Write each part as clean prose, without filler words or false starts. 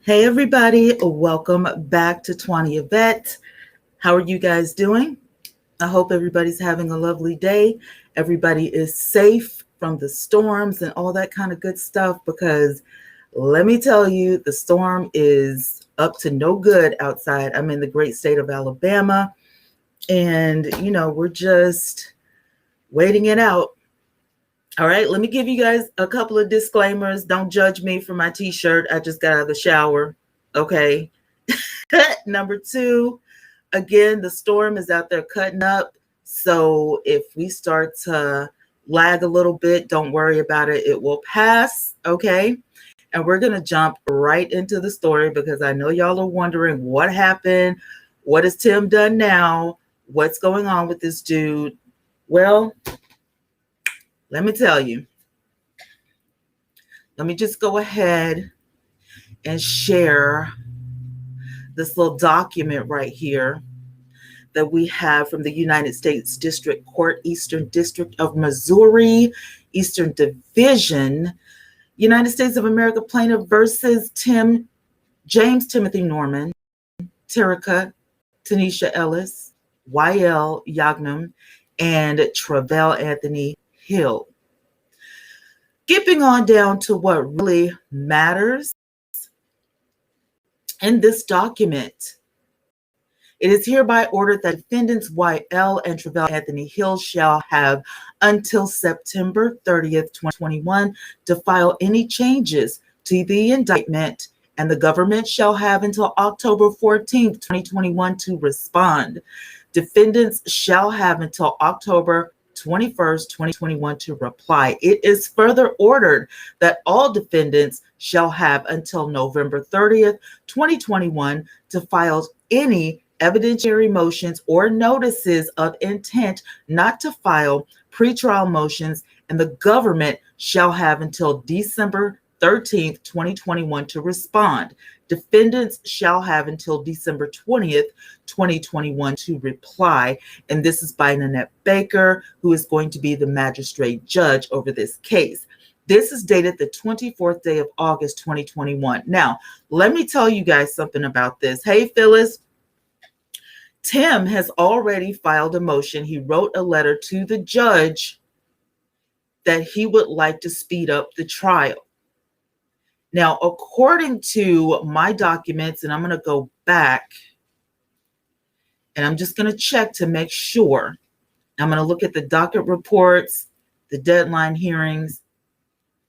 Hey everybody, welcome back to 20 Yvette. How are you guys doing? I hope everybody's having a lovely day. Everybody is safe from the storms and all that kind of good stuff because let me tell you, the storm is up to no good outside. I'm in the great state of Alabama and we're just waiting it out. All right, let me give you guys a couple of disclaimers. Don't judge me for my t-shirt. I just got out of the shower. Okay. Number two, again, the storm is out there cutting up. So if we start to lag a little bit, don't worry about it. It will pass. Okay. And we're going to jump right into the story because I know y'all are wondering what happened. What has Tim done now? What's going on with this dude? Well, let me tell you. Let me just go ahead and share this little document right here that we have from the United States District Court, Eastern District of Missouri, Eastern Division, United States of America plaintiff versus James Timothy Norman, Terica Tanisha Ellis, Y.L. Yagnam, and Travell Anthony Hill. Skipping on down to what really matters in this document. It is hereby ordered that defendants Y.L. and Travell Anthony Hill shall have until September 30th, 2021 to file any changes to the indictment, and the government shall have until October 14th, 2021 to respond. Defendants shall have until October 21st, 2021 to reply. It is further ordered that all defendants shall have until November 30th, 2021 to file any evidentiary motions or notices of intent not to file pretrial motions, and the government shall have until December 13th, 2021 to respond. Defendants shall have until December 20th, 2021 to reply. And this is by Nanette Baker, who is going to be the magistrate judge over this case. This is dated the 24th day of August, 2021. Now, let me tell you guys something about this. Hey, Phyllis. Tim has already filed a motion. He wrote a letter to the judge that he would like to speed up the trial. Now, according to my documents, and I'm going to go back and I'm just going to check to make sure. I'm going to look at the docket reports, the deadline hearings.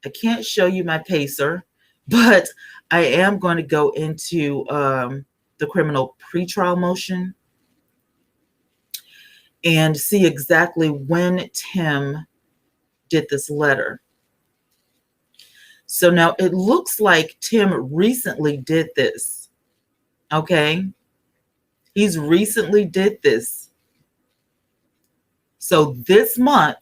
I can't show you my pacer, but I am going to go into the criminal pretrial motion and see exactly when Tim did this letter. So now it looks like Tim recently did this. Okay. He's recently did this. So this month,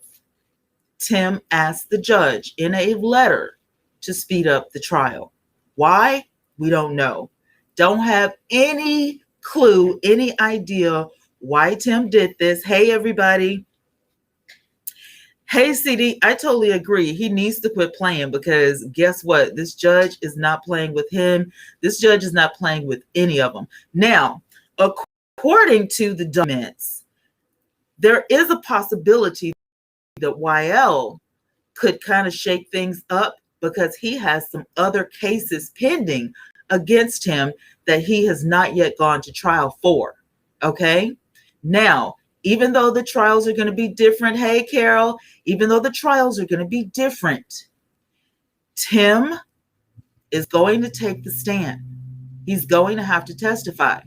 Tim asked the judge in a letter to speed up the trial. Why? We don't know. Don't have any clue, any idea why Tim did this. Hey, everybody. Hey, CD, I totally agree. He needs to quit playing because guess what? This judge is not playing with him. This judge is not playing with any of them. Now, according to the documents, there is a possibility that YL could kind of shake things up because he has some other cases pending against him that he has not yet gone to trial for. Okay? Now, even though the trials are going to be different, hey, Carol, even though the trials are going to be different, Tim is going to take the stand. He's going to have to testify.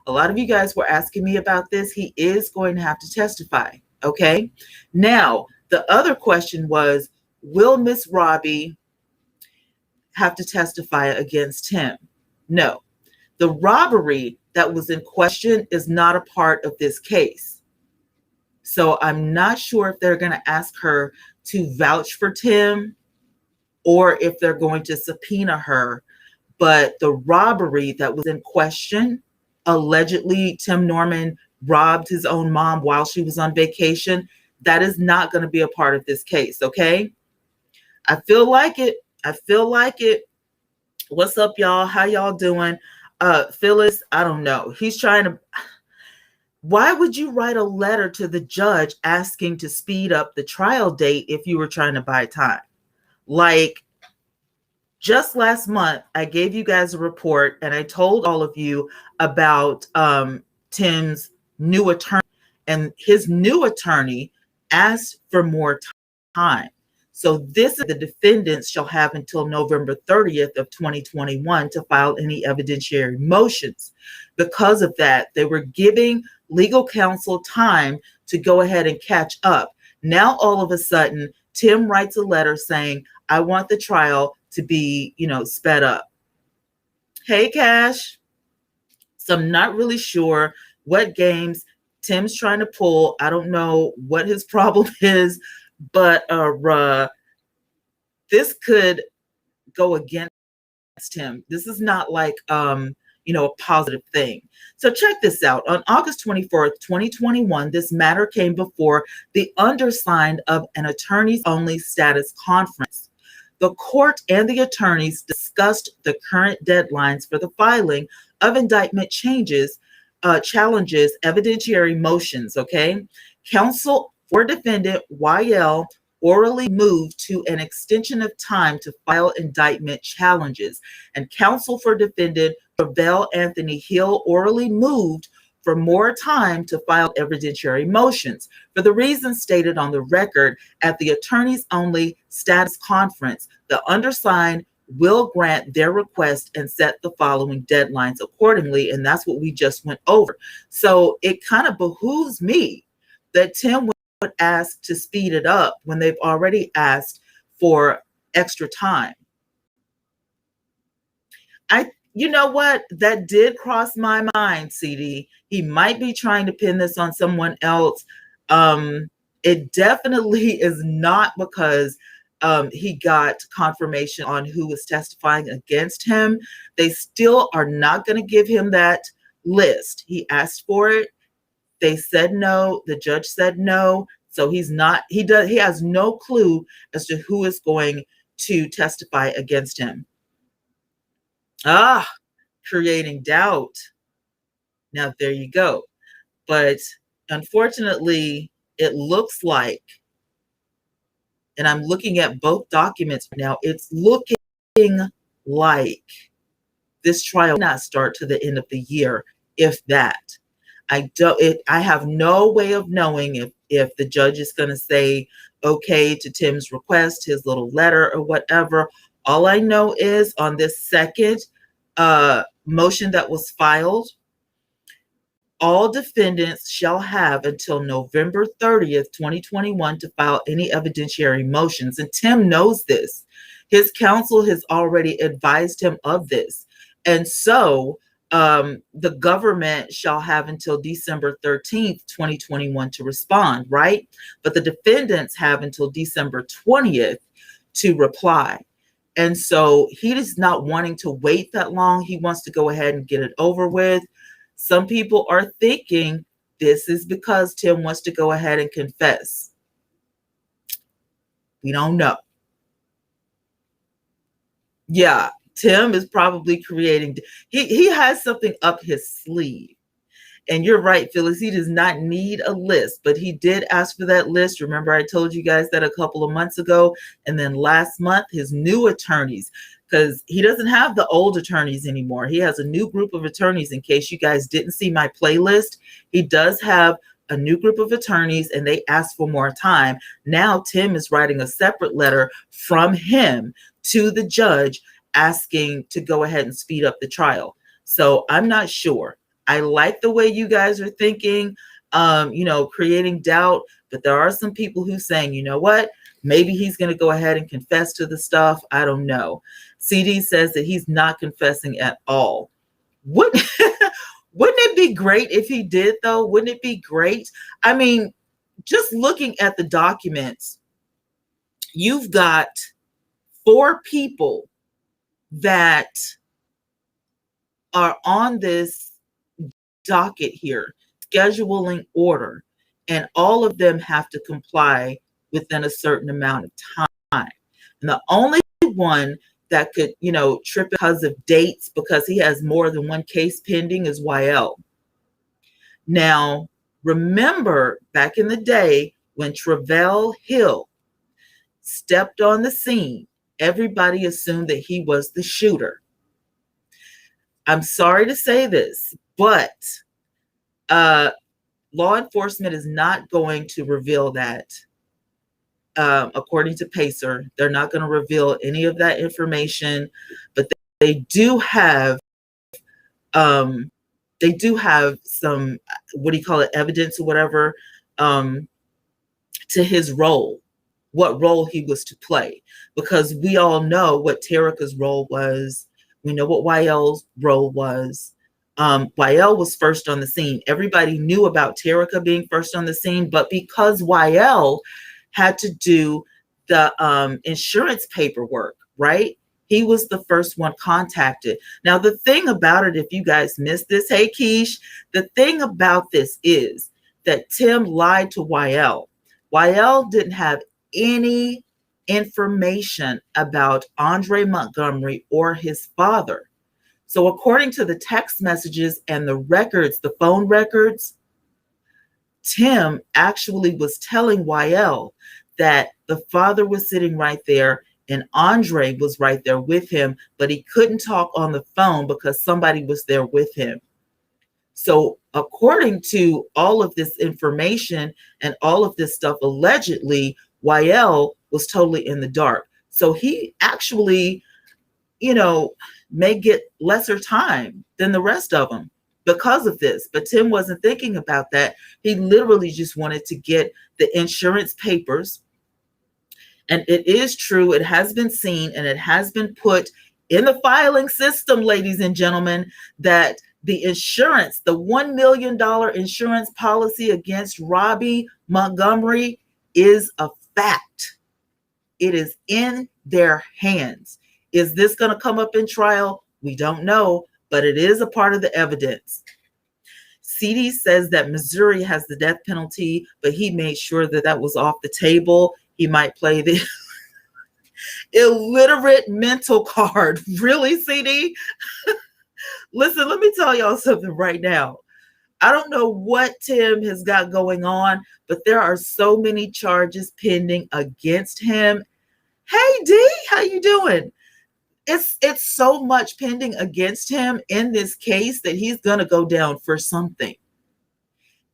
A lot of you guys were asking me about this. He is going to have to testify, okay? Now, the other question was, will Miss Robbie have to testify against him? No. The robbery that was in question is not a part of this case. So I'm not sure if they're going to ask her to vouch for Tim or if they're going to subpoena her. But the robbery that was in question, allegedly Tim Norman robbed his own mom while she was on vacation, that is not going to be a part of this case, okay? I feel like it. What's up, y'all? How y'all doing? Phyllis, I don't know. He's trying to. Why would you write a letter to the judge asking to speed up the trial date if you were trying to buy time? Like, just last month, I gave you guys a report and I told all of you about Tim's new attorney, and his new attorney asked for more time. So this is the defendants shall have until November 30th of 2021 to file any evidentiary motions. Because of that, they were giving legal counsel time to go ahead and catch up. Now, all of a sudden, Tim writes a letter saying, I want the trial to be, sped up. Hey, Cash. So I'm not really sure what games Tim's trying to pull. I don't know what his problem is, but this could go against him. This is not like, a positive thing. So check this out. On August 24th, 2021, this matter came before the undersigned of an attorneys only status conference. The court and the attorneys discussed the current deadlines for the filing of indictment challenges, evidentiary motions, okay? Counsel for defendant YL orally moved to an extension of time to file indictment challenges, and counsel for defendant Ravel Anthony Hill orally moved for more time to file evidentiary motions for the reasons stated on the record at the attorneys only status conference. The undersigned will grant their request and set the following deadlines accordingly. And that's what we just went over. So it kind of behooves me that Tim would ask to speed it up when they've already asked for extra time. You know what? That did cross my mind, CD. He might be trying to pin this on someone else. It definitely is not because he got confirmation on who was testifying against him. They still are not going to give him that list. He asked for it. They said no. The judge said no. So he has no clue as to who is going to testify against him. Creating doubt. Now, there you go. But unfortunately, it looks like, and I'm looking at both documents now, it's looking like this trial will not start to the end of the year, if that. I have no way of knowing if the judge is going to say okay to Tim's request, his little letter or whatever. All I know is on this second motion that was filed, all defendants shall have until November 30th, 2021 to file any evidentiary motions. And Tim knows this. His counsel has already advised him of this. And so the government shall have until December 13th, 2021 to respond, right? But the defendants have until December 20th to reply. And so he is not wanting to wait that long. He wants to go ahead and get it over with. Some people are thinking this is because Tim wants to go ahead and confess. We don't know. Yeah, Tim is probably creating, he has something up his sleeve. And you're right, Phyllis, he does not need a list, but he did ask for that list. Remember, I told you guys that a couple of months ago. And then last month, his new attorneys, because he doesn't have the old attorneys anymore. He has a new group of attorneys. In case you guys didn't see my playlist, he does have a new group of attorneys, and they asked for more time. Now, Tim is writing a separate letter from him to the judge asking to go ahead and speed up the trial. So I'm not sure. I like the way you guys are thinking, creating doubt, but there are some people who saying, you know what, maybe he's going to go ahead and confess to the stuff. I don't know. CD says that he's not confessing at all. Wouldn't it be great if he did, though? Wouldn't it be great? I mean, just looking at the documents, you've got 4 people that are on this docket here, scheduling order, and all of them have to comply within a certain amount of time. And the only one that could, trip because of dates, because he has more than one case pending, is YL. Now, remember back in the day when Travell Hill stepped on the scene, everybody assumed that he was the shooter. I'm sorry to say this, but law enforcement is not going to reveal that. According to Pacer, they're not going to reveal any of that information, but they do have some, what do you call it, evidence or whatever, to his role, what role he was to play, because we all know what Terica's role was. We know what YL's role was. YL was first on the scene. Everybody knew about Terica being first on the scene, but because YL had to do the insurance paperwork, right? He was the first one contacted. Now, the thing about it, if you guys missed this, hey, Keish, the thing about this is that Tim lied to YL. YL didn't have any information about Andre Montgomery or his father. So according to the text messages and the records, the phone records, Tim actually was telling YL that the father was sitting right there and Andre was right there with him, but he couldn't talk on the phone because somebody was there with him. So according to all of this information and all of this stuff, allegedly, YL was totally in the dark. So he actually, may get lesser time than the rest of them because of this. But Tim wasn't thinking about that. He literally just wanted to get the insurance papers. And it is true, it has been seen and it has been put in the filing system, ladies and gentlemen, that the insurance, the $1 million insurance policy against Robbie Montgomery is a fact. It is in their hands. Is this going to come up in trial? We don't know, but it is a part of the evidence. CD says that Missouri has the death penalty, but he made sure that that was off the table. He might play the illiterate mental card. Really, CD? Listen, let me tell y'all something right now. I don't know what Tim has got going on, but there are so many charges pending against him. Hey, D, how you doing? It's so much pending against him in this case that he's going to go down for something.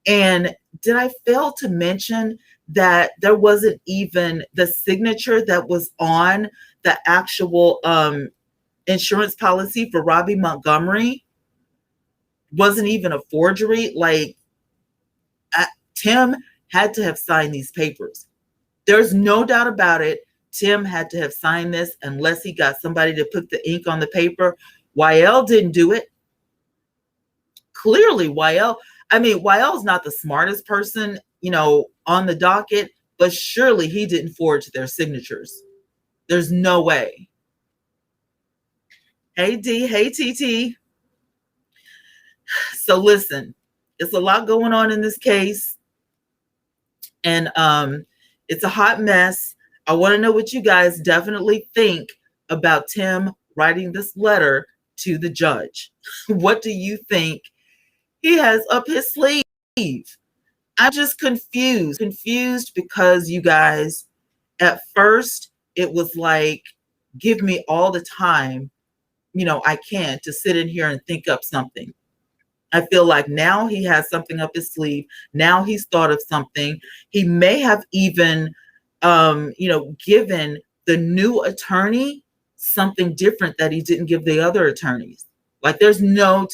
And did I fail to mention that there wasn't even the signature that was on the actual insurance policy for Robbie Montgomery? Wasn't even a forgery. Like, Tim had to have signed these papers. There's no doubt about it. Tim had to have signed this unless he got somebody to put the ink on the paper. YL didn't do it. Clearly, YL's not the smartest person, on the docket, but surely he didn't forge their signatures. There's no way. Hey, D. Hey, TT. So listen, it's a lot going on in this case. And it's a hot mess. I want to know what you guys definitely think about Tim writing this letter to the judge. What do you think he has up his sleeve? I'm just confused because, you guys, at first it was like, give me all the time, I can to sit in here and think up something. I feel like now he has something up his sleeve. Now he's thought of something. He may have even, given the new attorney something different that he didn't give the other attorneys. Like, there's no,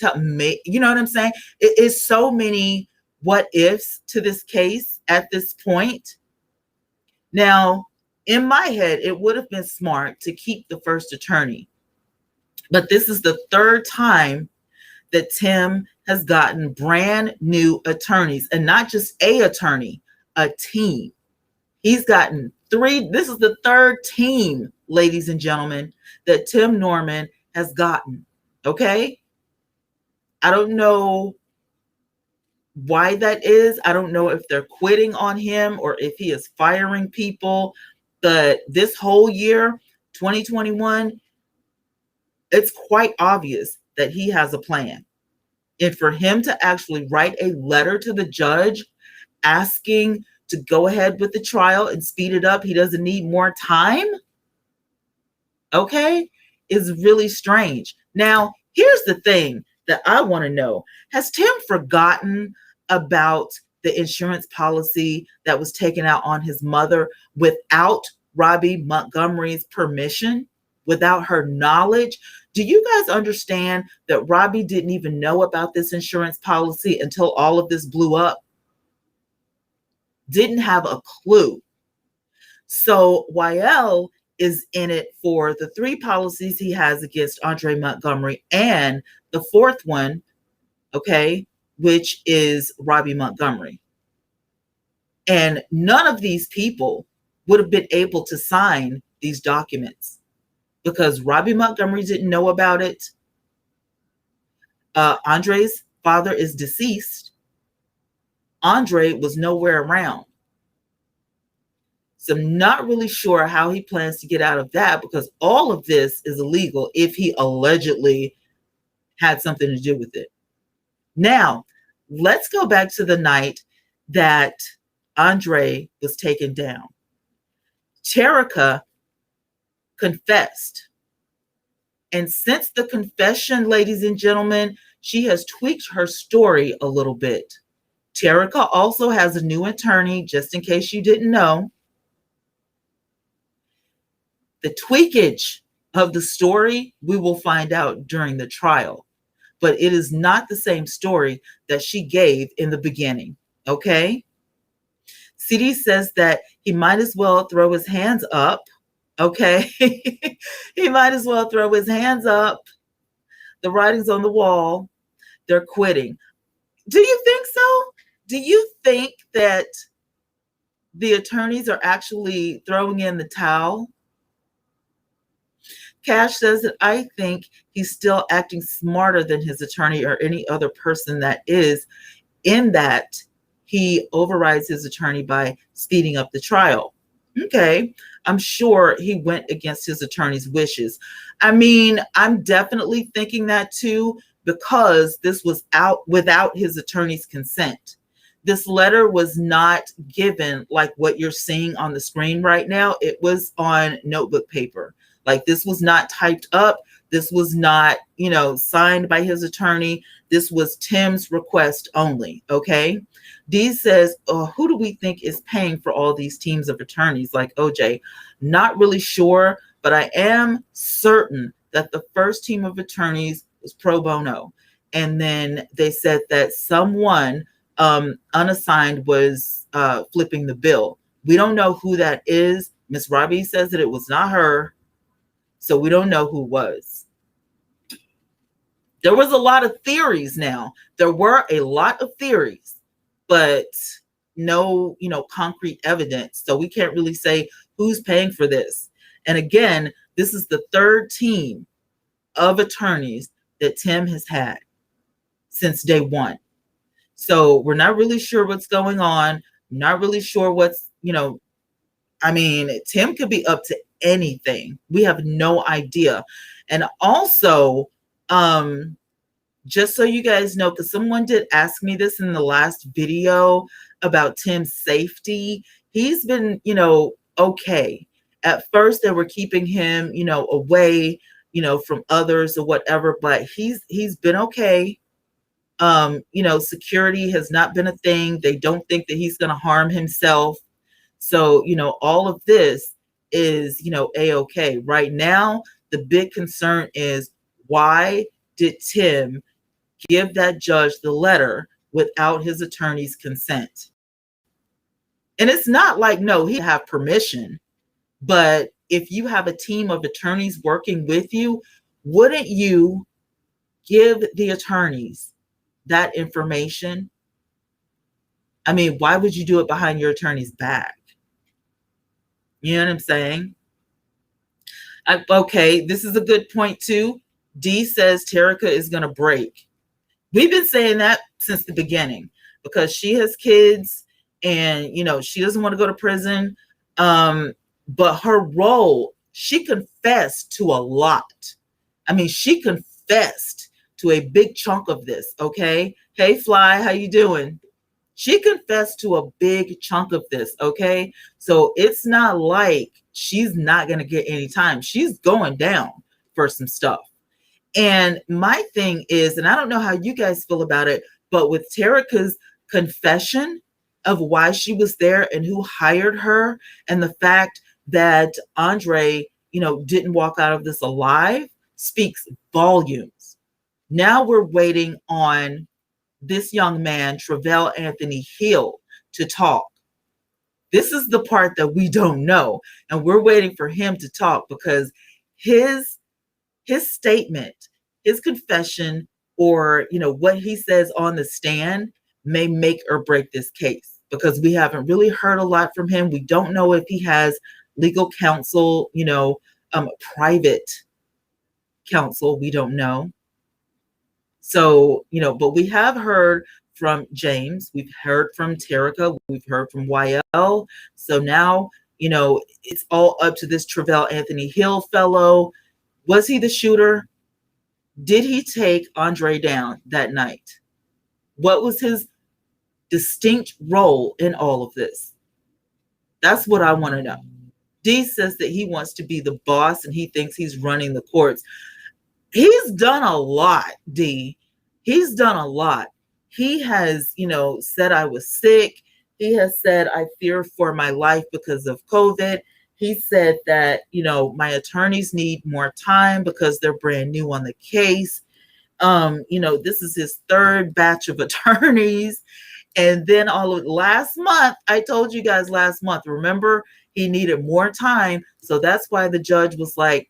you know what I'm saying? It is so many what ifs to this case at this point. Now, in my head, it would have been smart to keep the first attorney. But this is the third time that Tim has gotten brand new attorneys, and not just a attorney, a team. He's gotten 3. This is the third team, ladies and gentlemen, that Tim Norman has gotten. Okay? I don't know why that is. I don't know if they're quitting on him or if he is firing people. But this whole year, 2021, it's quite obvious that he has a plan. And for him to actually write a letter to the judge asking to go ahead with the trial and speed it up, he doesn't need more time, okay, is really strange. Now, here's the thing that I want to know. Has Tim forgotten about the insurance policy that was taken out on his mother without Robbie Montgomery's permission, without her knowledge? Do you guys understand that Robbie didn't even know about this insurance policy until all of this blew up? Didn't have a clue. So YL is in it for the 3 policies he has against Andre Montgomery and the 4th one, okay, which is Robbie Montgomery. And none of these people would have been able to sign these documents because Robbie Montgomery didn't know about it. Andre's father is deceased. Andre was nowhere around. So I'm not really sure how he plans to get out of that, because all of this is illegal if he allegedly had something to do with it. Now, let's go back to the night that Andre was taken down. Terica confessed. And since the confession, ladies and gentlemen, she has tweaked her story a little bit. Terica also has a new attorney, just in case you didn't know. The tweakage of the story, we will find out during the trial. But it is not the same story that she gave in the beginning, okay? CD says that he might as well throw his hands up, okay? He might as well throw his hands up. The writing's on the wall. They're quitting. Do you think so? Do you think that the attorneys are actually throwing in the towel? Cash says that I think he's still acting smarter than his attorney or any other person that is, in that he overrides his attorney by speeding up the trial. Okay, I'm sure he went against his attorney's wishes. I mean, I'm definitely thinking that too, because this was out without his attorney's consent. This letter was not given like what you're seeing on the screen right now. It was on notebook paper. Like, this was not typed up. This was not, signed by his attorney. This was Tim's request only, okay? Dee says, who do we think is paying for all these teams of attorneys like OJ? Not really sure, but I am certain that the first team of attorneys was pro bono. And then they said that someone unassigned was flipping the bill. We don't know who that is. Miss Robbie says that it was not her. So we don't know who was. There was a lot of theories now. There were a lot of theories, but no, concrete evidence. So we can't really say who's paying for this. And again, this is the 3rd team of attorneys that Tim has had since day 1. So we're not really sure what's going on. Not really sure what's, Tim could be up to anything. We have no idea. And also, just so you guys know, because someone did ask me this in the last video about Tim's safety, he's been, okay. At first, they were keeping him, away, from others or whatever, but he's been okay. Security has not been a thing. They don't think that he's going to harm himself. So, all of this is, A-okay. Right now, the big concern is, why did Tim give that judge the letter without his attorney's consent? And it's not like, no, he have permission. But if you have a team of attorneys working with you, wouldn't you give the attorneys that information? I mean, why would you do it behind your attorney's back? You know what I'm saying? Okay, this is a good point too. Dee says Terica is going to break. We've been saying that since the beginning, because she has kids and, she doesn't want to go to prison. But her role, she confessed to a lot. I mean, she confessed to a big chunk of this, okay? Hey, Fly, how you doing? She confessed to a big chunk of this, okay? So it's not like she's not going to get any time. She's going down for some stuff. And my thing is, and I don't know how you guys feel about it, but with Terica's confession of why she was there and who hired her, and the fact that Andre, didn't walk out of this alive, speaks volumes. Now we're waiting on this young man, Travell Anthony Hill, to talk. This is the part that we don't know. And we're waiting for him to talk because his statement, his confession, or what he says on the stand may make or break this case, because we haven't really heard a lot from him. We don't know if he has legal counsel, private counsel. We don't know. So, but we have heard from James, we've heard from Terica, we've heard from YL. So now, it's all up to this Travell Anthony Hill fellow. Was he the shooter? Did he take Andre down that night? What was his distinct role in all of this? That's what I want to know. D says that he wants to be the boss and he thinks he's running the courts. He's done a lot, D. He's done a lot. He has, said I was sick. He has said I fear for my life because of COVID. He said that, my attorneys need more time because they're brand new on the case. This is his third batch of attorneys. And then last month, I told you guys last month, remember, he needed more time. So that's why the judge was like,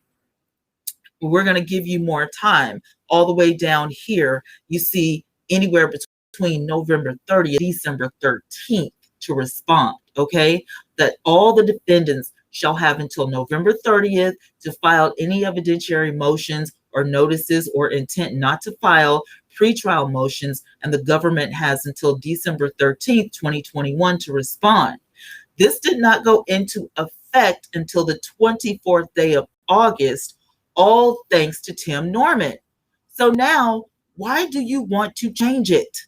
we're going to give you more time. All the way down here, you see anywhere between November 30th and December 13th to respond, okay? That all the defendants shall have until November 30th to file any evidentiary motions or notices or intent not to file pretrial motions, and the government has until December 13th, 2021 to respond. This did not go into effect until the 24th day of August, all thanks to Tim Norman. So now, why do you want to change it?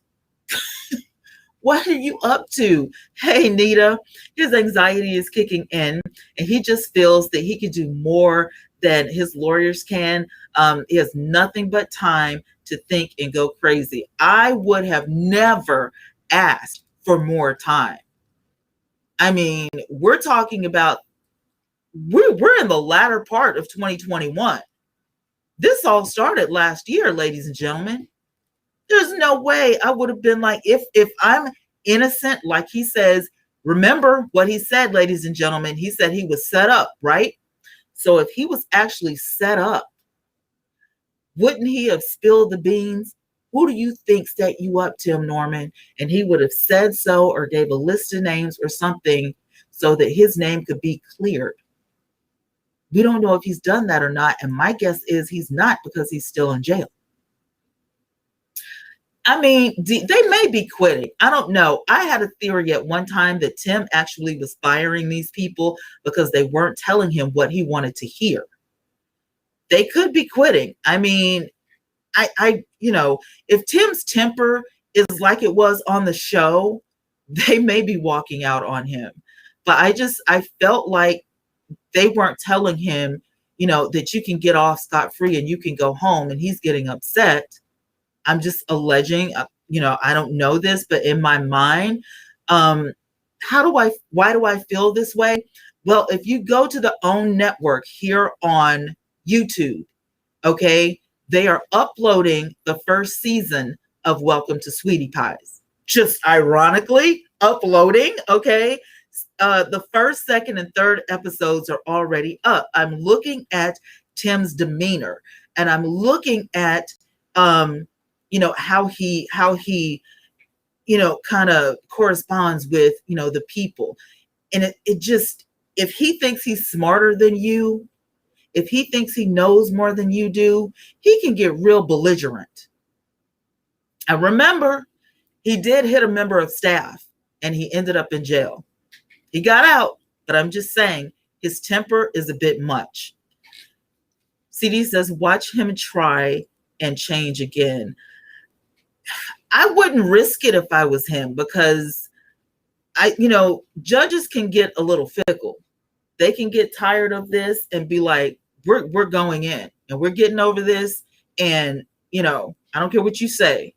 What are you up to? Hey, Nita, his anxiety is kicking in, and he just feels that he can do more than his lawyers can. He has nothing but time to think and go crazy. I would have never asked for more time. I mean, we're talking about, we're in the latter part of 2021. This all started last year, ladies and gentlemen. There's no way I would have been like, if I'm innocent, like he says, remember what he said, ladies and gentlemen. He said he was set up, right? So if he was actually set up, wouldn't he have spilled the beans? Who do you think set you up, Tim Norman? And he would have said so or gave a list of names or something so that his name could be cleared. We don't know if he's done that or not. And my guess is he's not, because he's still in jail. I mean, they may be quitting. I don't know. I had a theory at one time that Tim actually was firing these people because they weren't telling him what he wanted to hear. They could be quitting. I mean, if Tim's temper is like it was on the show, they may be walking out on him. But I felt like they weren't telling him, that you can get off scot-free and you can go home, and he's getting upset. I'm just alleging, I don't know this, but in my mind, why do I feel this way? Well, if you go to the OWN network here on YouTube, okay, they are uploading the first season of Welcome to Sweetie Pies. Just ironically uploading, okay? The first, second, and third episodes are already up. I'm looking at Tim's demeanor, and I'm looking at, how he, kind of corresponds with, the people. And it just, if he thinks he's smarter than you, if he thinks he knows more than you do, he can get real belligerent. And remember, he did hit a member of staff and he ended up in jail. He got out, but I'm just saying his temper is a bit much. CD says, watch him try and change again. I wouldn't risk it if I was him, because judges can get a little fickle. They can get tired of this and be like, we're going in and we're getting over this. And, I don't care what you say.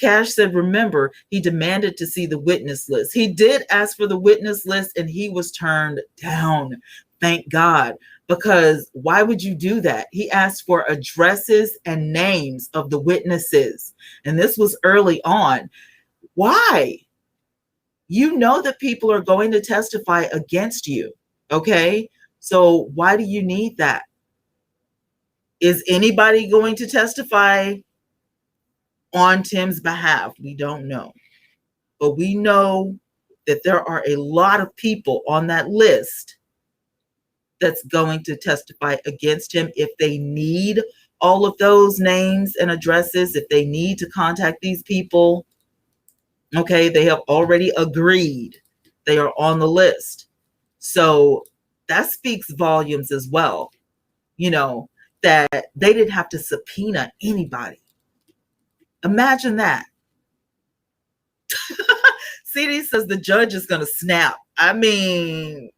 Cash said, remember, he demanded to see the witness list. He did ask for the witness list and he was turned down. Thank God. Because why would you do that? He asked for addresses and names of the witnesses. And this was early on. Why? You know that people are going to testify against you. Okay? So why do you need that? Is anybody going to testify on Tim's behalf? We don't know. But we know that there are a lot of people on that list that's going to testify against him. If they need all of those names and addresses, if they need to contact these people, okay, they have already agreed. They are on the list. So that speaks volumes as well, that they didn't have to subpoena anybody. Imagine that. CD says the judge is going to snap. I mean,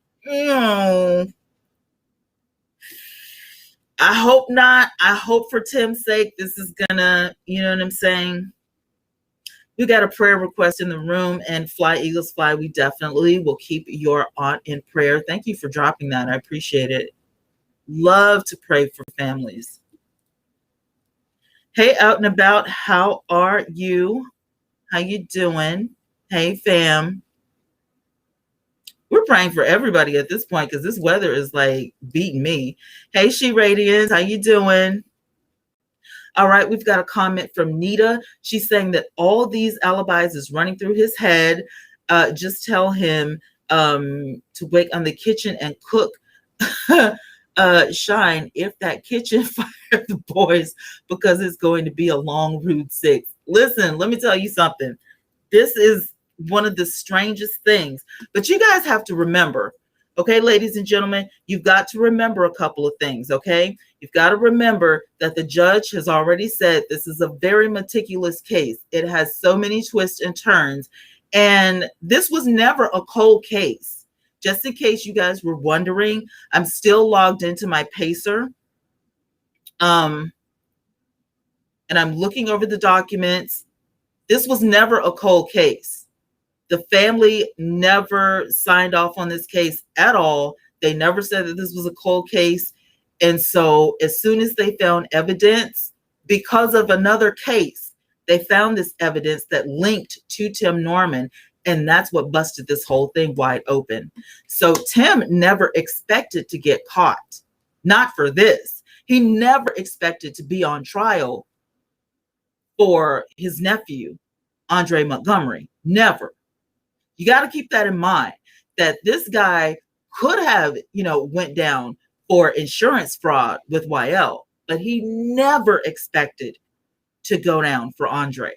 I hope not. I hope for Tim's sake, this is gonna, you know what I'm saying? We got a prayer request in the room, and Fly Eagles Fly, we definitely will keep your aunt in prayer. Thank you for dropping that. I appreciate it. Love to pray for families. Hey, out and about, how are you? How you doing? Hey, fam. We're praying for everybody at this point because this weather is like beating me. Hey, She Radiance, how you doing? All right, we've got a comment from Nita. She's saying that all these alibis is running through his head. Just tell him to wait on the kitchen and cook. Shine, if that kitchen fire the boys, because it's going to be a long, rude 6. Listen, let me tell you something. This is one of the strangest things. But you guys have to remember, okay, ladies and gentlemen, you've got to remember a couple of things, okay? You've got to remember that the judge has already said this is a very meticulous case. It has so many twists and turns. And this was never a cold case. Just in case you guys were wondering, I'm still logged into my Pacer. And I'm looking over the documents. This was never a cold case. The family never signed off on this case at all. They never said that this was a cold case. And so as soon as they found evidence, because of another case, they found this evidence that linked to Tim Norman. And that's what busted this whole thing wide open. So Tim never expected to get caught. Not for this. He never expected to be on trial for his nephew, Andre Montgomery. Never. You got to keep that in mind, that this guy could have, went down for insurance fraud with YL, but he never expected to go down for Andre.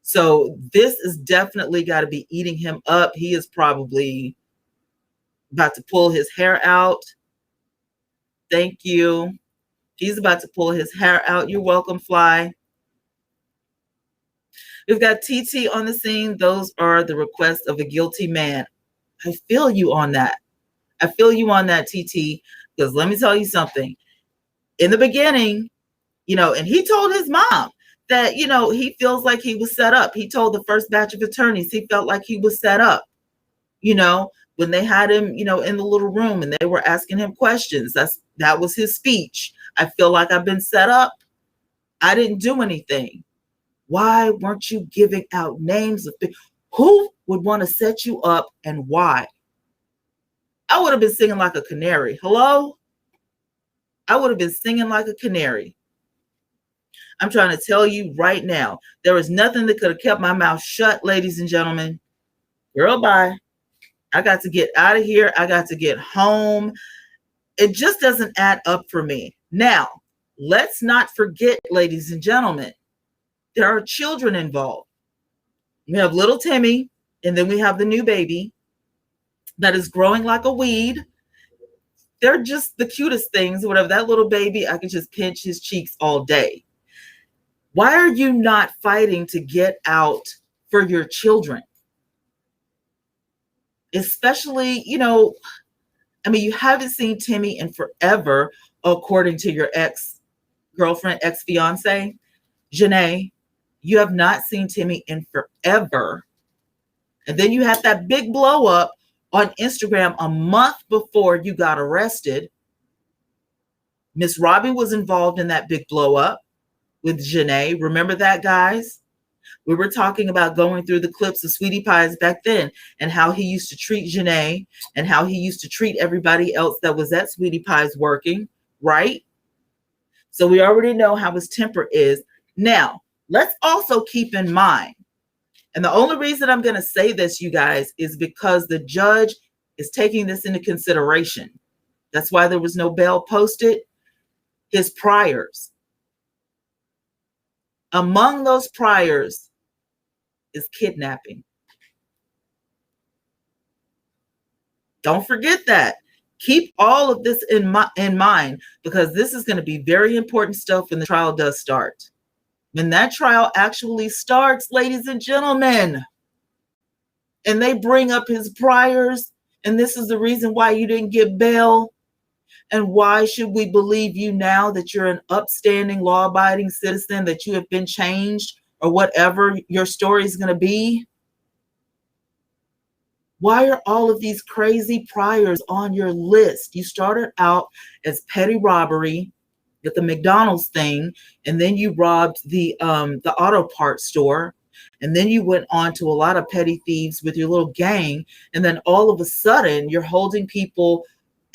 So this is definitely got to be eating him up. He is probably about to pull his hair out. Thank you. He's about to pull his hair out. You're welcome, Fly. We've got TT on the scene. Those are the requests of a guilty man. I feel you on that. I feel you on that, TT, because let me tell you something. In the beginning, and he told his mom that, he feels like he was set up. He told the first batch of attorneys he felt like he was set up, when they had him, in the little room and they were asking him questions. That was his speech. I feel like I've been set up. I didn't do anything. Why weren't you giving out names of people? Who would want to set you up and why? I would have been singing like a canary. Hello? I would have been singing like a canary. I'm trying to tell you right now, there was nothing that could have kept my mouth shut, ladies and gentlemen. Girl, bye. I got to get out of here. I got to get home. It just doesn't add up for me. Now, let's not forget, ladies and gentlemen, there are children involved. We have little Timmy, and then we have the new baby that is growing like a weed. they're just the cutest things, whatever. That little baby, I could just pinch his cheeks all day. Why are you not fighting to get out for your children? Especially, I mean, you haven't seen Timmy in forever, according to your ex-girlfriend, ex-fiance, Janae. You have not seen Timmy in forever. And then you had that big blow up on Instagram a month before you got arrested. Miss Robbie was involved in that big blow up with Janae. Remember that, guys? We were talking about going through the clips of Sweetie Pies back then and how he used to treat Janae and how he used to treat everybody else that was at Sweetie Pies working, right? So we already know how his temper is. Now, let's also keep in mind, and the only reason I'm going to say this, you guys, is because the judge is taking this into consideration. That's why there was no bail posted. His priors. Among those priors is kidnapping. Don't forget that. Keep all of this in mind, because this is going to be very important stuff when the trial does start. When that trial actually starts, ladies and gentlemen, and they bring up his priors, and this is the reason why you didn't get bail, and why should we believe you now that you're an upstanding, law-abiding citizen, that you have been changed, or whatever your story is going to be? Why are all of these crazy priors on your list? You started out as petty robbery with the McDonald's thing, and then you robbed the auto parts store, and then you went on to a lot of petty thieves with your little gang, and then all of a sudden you're holding people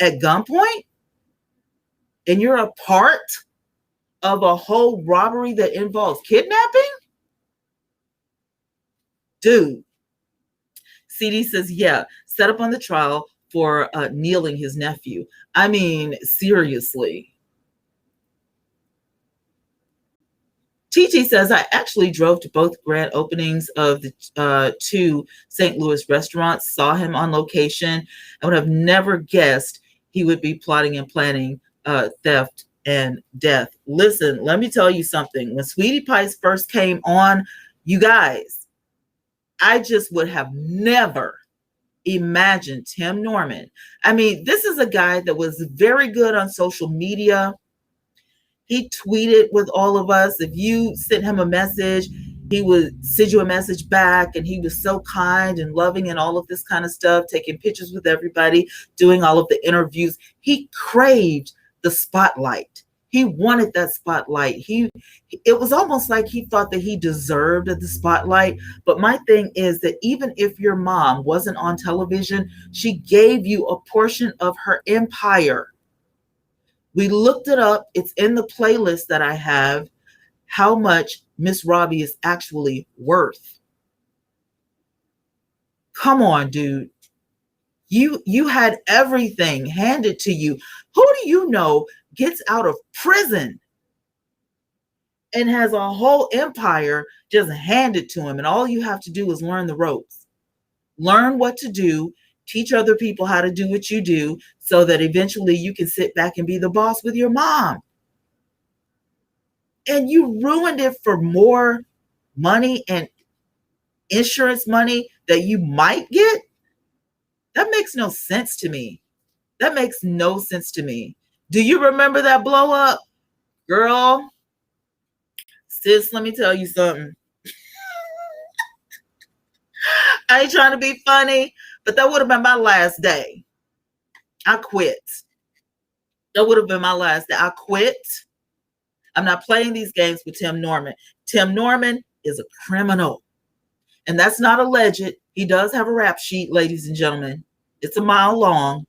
at gunpoint, and you're a part of a whole robbery that involves kidnapping? Dude. CD says, yeah, set up on the trial for kneeling his nephew. I mean, seriously. TT says, I actually drove to both grand openings of the two St. Louis restaurants, saw him on location. I would have never guessed he would be plotting and planning theft and death. Listen, let me tell you something. When Sweetie Pies first came on, you guys, I just would have never imagined Tim Norman. I mean, this is a guy that was very good on social media. He tweeted with all of us. If you sent him a message, he would send you a message back, and he was so kind and loving and all of this kind of stuff, taking pictures with everybody, doing all of the interviews. He craved the spotlight. He wanted that spotlight. It was almost like he thought that he deserved the spotlight. But my thing is that even if your mom wasn't on television, she gave you a portion of her empire. We looked it up. It's in the playlist that I have, how much Miss Robbie is actually worth. Come on, dude. You had everything handed to you. Who do you know gets out of prison and has a whole empire just handed to him, and all you have to do is learn the ropes, learn what to do, teach other people how to do what you do, so that eventually you can sit back and be the boss with your mom? And you ruined it for more money and insurance money that you might get? That makes no sense to me. That makes no sense to me. Do you remember that blow up? Girl, sis, let me tell you something. I ain't trying to be funny, but that would have been my last day. I quit. That would have been my last day. I quit. I'm not playing these games with Tim Norman. Tim Norman is a criminal. And that's not alleged. He does have a rap sheet, ladies and gentlemen. It's a mile long.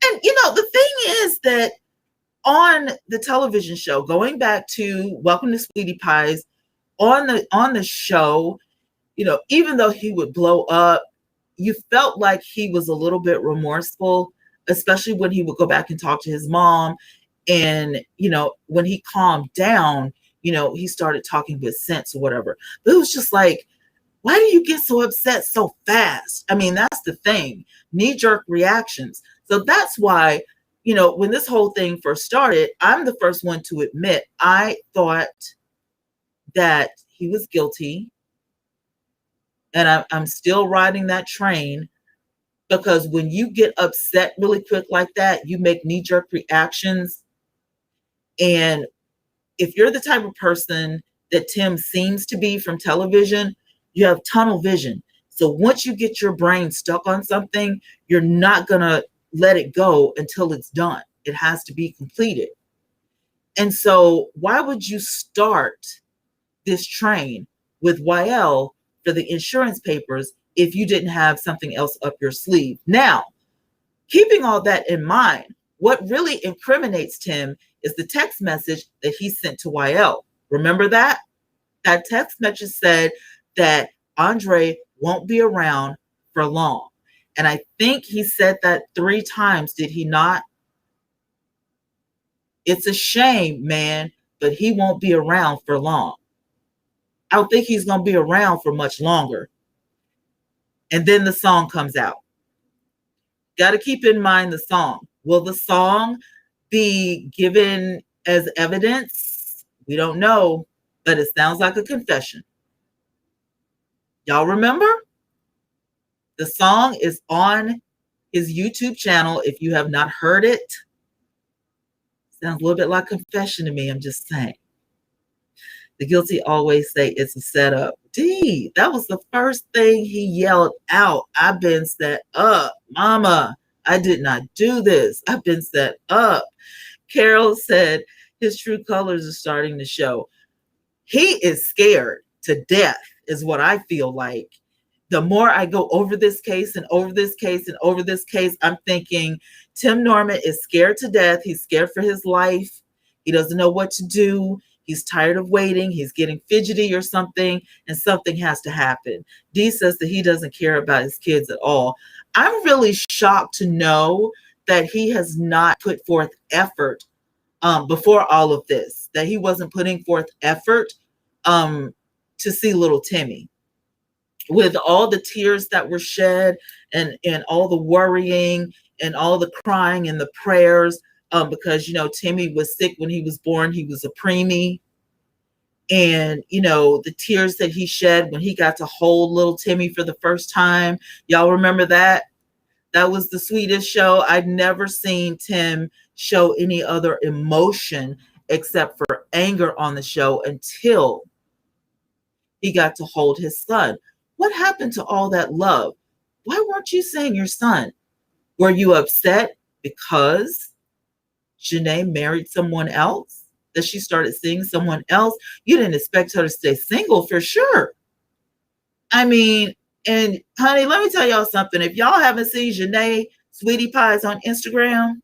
And, the thing is that on the television show, going back to Welcome to Sweetie Pies, on the show, even though he would blow up, you felt like he was a little bit remorseful, especially when he would go back and talk to his mom. And, when he calmed down, he started talking with sense or whatever. But it was just like, why do you get so upset so fast? I mean, that's the thing. Knee-jerk reactions. So that's why, when this whole thing first started, I'm the first one to admit I thought that he was guilty. And I'm still riding that train, because when you get upset really quick like that, you make knee-jerk reactions. And if you're the type of person that Tim seems to be from television, you have tunnel vision. So once you get your brain stuck on something, you're not going to let it go until it's done. It has to be completed. And so why would you start this train with YL for the insurance papers if you didn't have something else up your sleeve? Now, keeping all that in mind, what really incriminates Tim is the text message that he sent to YL. Remember that? That text message said that Andre won't be around for long. And I think he said that 3 times, did he not? It's a shame, man, but he won't be around for long. I don't think he's going to be around for much longer. And then the song comes out. Got to keep in mind the song. Will the song be given as evidence? We don't know, but it sounds like a confession. Y'all remember? The song is on his YouTube channel. If you have not heard it, sounds a little bit like confession to me. I'm just saying. The guilty always say it's a setup. D, that was the first thing he yelled out. I've been set up. Mama, I did not do this. I've been set up. Carol said his true colors are starting to show. He is scared to death, is what I feel like. The more I go over this case and over this case and over this case, I'm thinking Tim Norman is scared to death. He's scared for his life. He doesn't know what to do. He's tired of waiting. He's getting fidgety or something, and something has to happen. Dee says that he doesn't care about his kids at all. I'm really shocked to know that he has not put forth effort before all of this, that he wasn't putting forth effort to see little Timmy. With all the tears that were shed and all the worrying and all the crying and the prayers, because, Timmy was sick when he was born. He was a preemie. And, the tears that he shed when he got to hold little Timmy for the first time. Y'all remember that? That was the sweetest show. I'd never seen Tim show any other emotion except for anger on the show until he got to hold his son. What happened to all that love? Why weren't you saying your son? Were you upset because Janae married someone else? That she started seeing someone else? You didn't expect her to stay single for sure. I mean, and honey, let me tell y'all something. If y'all haven't seen Janae Sweetie Pies on Instagram,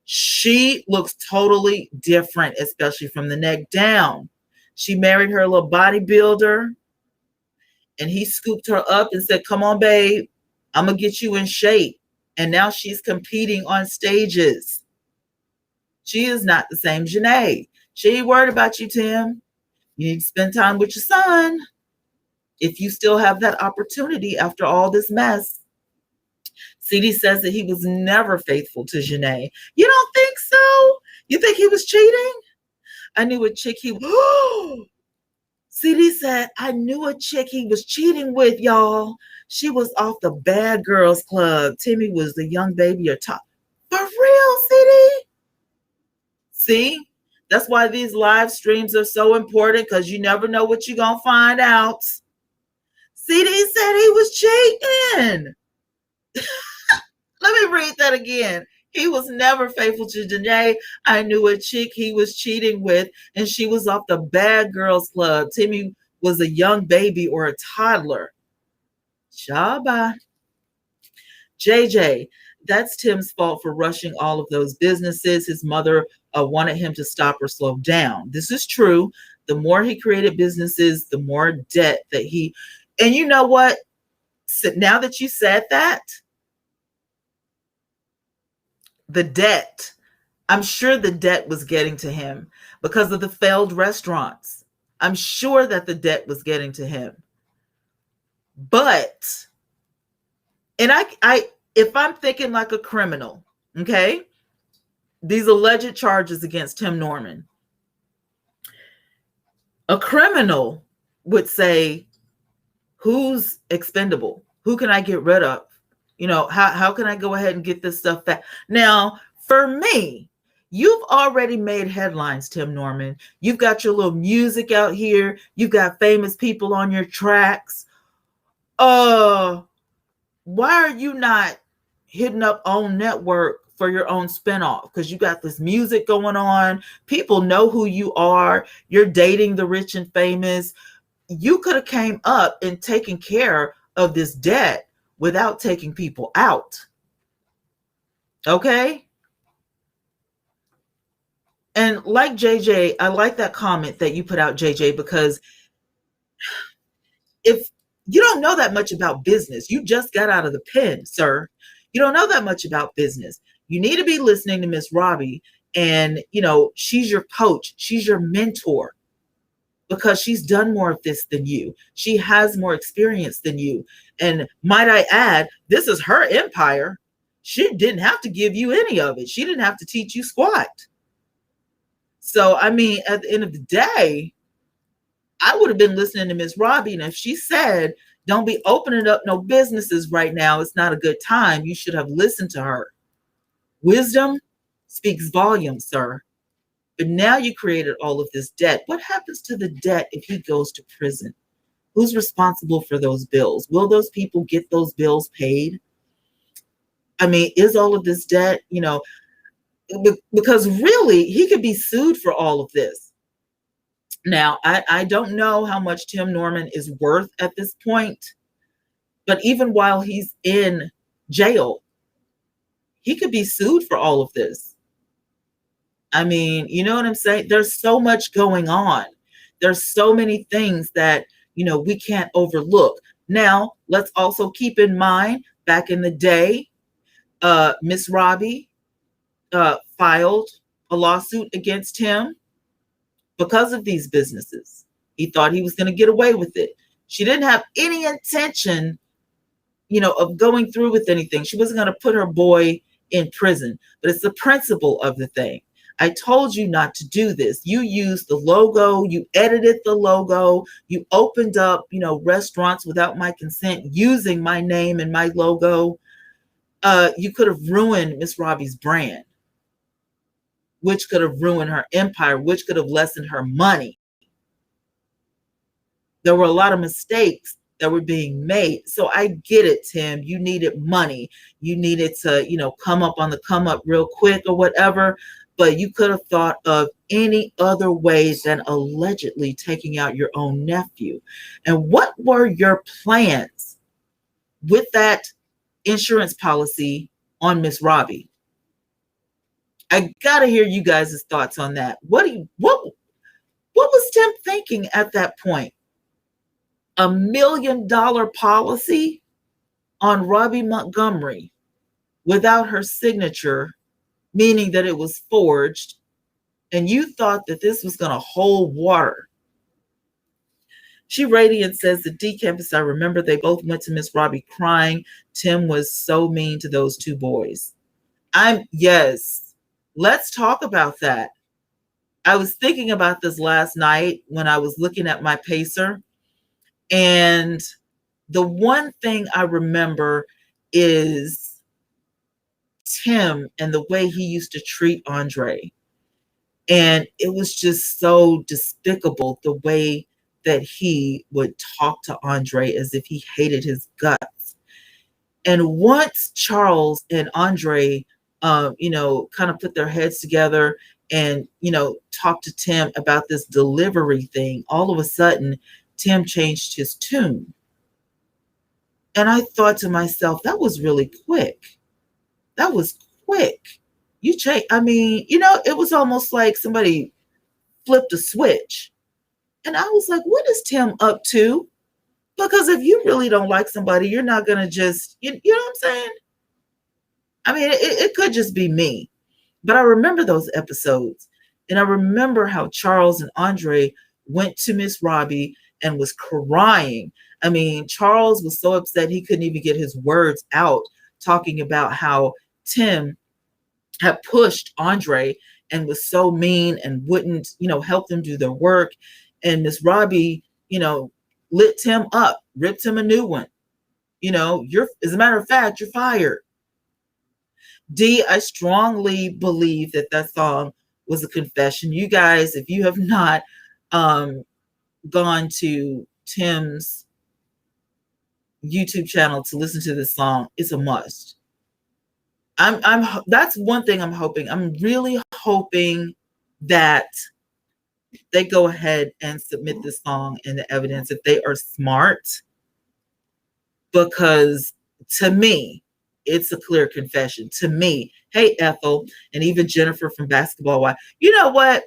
she looks totally different, especially from the neck down. She married her little bodybuilder, and he scooped her up and said, come on, babe, I'm going to get you in shape. And now she's competing on stages. She is not the same Janae. She ain't worried about you, Tim. You need to spend time with your son if you still have that opportunity after all this mess. CD says that he was never faithful to Janae. You don't think so? You think he was cheating? I knew a chick he... CD said, I knew a chick he was cheating with, y'all. She was off the Bad Girls Club. Timmy was the young baby or top. For real, CD? See? That's why these live streams are so important, because you never know what you're going to find out. CD said he was cheating. Let me read that again. He was never faithful to Janae. I knew a chick he was cheating with, and she was off the Bad Girls Club. Timmy was a young baby or a toddler. Shaba. JJ, that's Tim's fault for rushing all of those businesses. His mother wanted him to stop or slow down. This is true. The more he created businesses, the more debt that he... And you know what? So now that you said that, the debt, I'm sure the debt was getting to him because of the failed restaurants. I'm sure that the debt was getting to him. But, and if I'm thinking like a criminal, okay, these alleged charges against Tim Norman, a criminal would say, who's expendable? Who can I get rid of? How can I go ahead and get this stuff back? Now, for me, you've already made headlines, Tim Norman. You've got your little music out here. You've got famous people on your tracks. Why are you not hitting up OWN Network for your own spinoff? Because you got this music going on. People know who you are. You're dating the rich and famous. You could have came up and taken care of this debt without taking people out. Okay? And like JJ, I like that comment that you put out, JJ, because if you don't know that much about business, you just got out of the pen, sir. You don't know that much about business. You need to be listening to Miss Robbie, and she's your coach, she's your mentor, because she's done more of this than you. She has more experience than you. And might I add, this is her empire. She didn't have to give you any of it. She didn't have to teach you squat. So, I mean, at the end of the day, I would have been listening to Miss Robbie. And if she said, don't be opening up no businesses right now, it's not a good time, you should have listened to her. Wisdom speaks volumes, sir. But now you created all of this debt. What happens to the debt if he goes to prison? Who's responsible for those bills? Will those people get those bills paid? I mean, is all of this debt, because really he could be sued for all of this. Now, I don't know how much Tim Norman is worth at this point, but even while he's in jail, he could be sued for all of this. I mean, you know what I'm saying? There's so much going on. There's so many things that, we can't overlook. Now, let's also keep in mind, back in the day, Miss Robbie filed a lawsuit against him because of these businesses. He thought he was going to get away with it. She didn't have any intention, of going through with anything. She wasn't going to put her boy in prison, but it's the principle of the thing. I told you not to do this. You used the logo, you edited the logo, you opened up, restaurants without my consent using my name and my logo. You could have ruined Miss Robbie's brand, which could have ruined her empire, which could have lessened her money. There were a lot of mistakes that were being made. So I get it, Tim. You needed money. You needed to, come up on the come up real quick or whatever. But you could have thought of any other ways than allegedly taking out your own nephew. And what were your plans with that insurance policy on Miss Robbie? I gotta hear you guys' thoughts on that. What was Tim thinking at that point? $1 million policy on Robbie Montgomery without her signature, meaning that it was forged, and you thought that this was going to hold water. She Radiant says, the D campus, I remember they both went to Miss Robbie crying. Tim was so mean to those two boys. Yes, let's talk about that. I was thinking about this last night when I was looking at my pacer, and the one thing I remember is Tim and the way he used to treat Andre. And it was just so despicable, the way that he would talk to Andre as if he hated his guts. And once Charles and Andre, kind of put their heads together and, talked to Tim about this delivery thing, all of a sudden, Tim changed his tune. And I thought to myself, that was really quick. That was quick. You change. I mean, it was almost like somebody flipped a switch. And I was like, what is Tim up to? Because if you really don't like somebody, you're not going to just, you know what I'm saying? I mean, it could just be me. But I remember those episodes. And I remember how Charles and Andre went to Miss Robbie and was crying. I mean, Charles was so upset he couldn't even get his words out talking about how Tim had pushed Andre and was so mean and wouldn't, help them do their work. And Miss Robbie, lit Tim up, ripped him a new one. As a matter of fact, you're fired. D, I strongly believe that song was a confession. You guys, if you have not gone to Tim's YouTube channel to listen to this song, it's a must. That's one thing I'm hoping. I'm really hoping that they go ahead and submit this song and the evidence if they are smart, because to me, it's a clear confession. To me, hey, Ethel, and even Jennifer from Basketball Wives, you know what?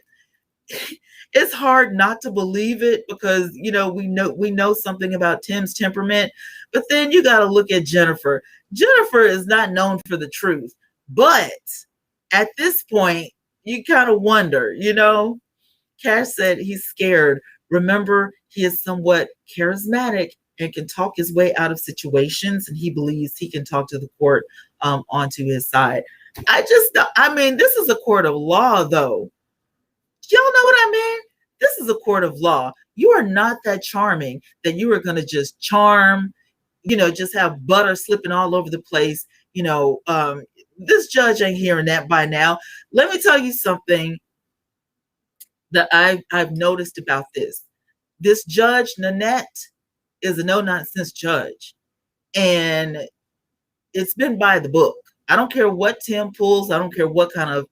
It's hard not to believe it because, we know something about Tim's temperament, but then you got to look at Jennifer. Jennifer is not known for the truth, but at this point, you kind of wonder, Cash said he's scared. Remember, he is somewhat charismatic and can talk his way out of situations, and he believes he can talk to the court onto his side. This is a court of law, though. Y'all know what I mean? This is a court of law. You are not that charming that you are going to just charm, just have butter slipping all over the place. This judge ain't hearing that by now. Let me tell you something that I've noticed about this. This judge, Nanette, is a no-nonsense judge. And it's been by the book. I don't care what Tim pulls. I don't care what kind of,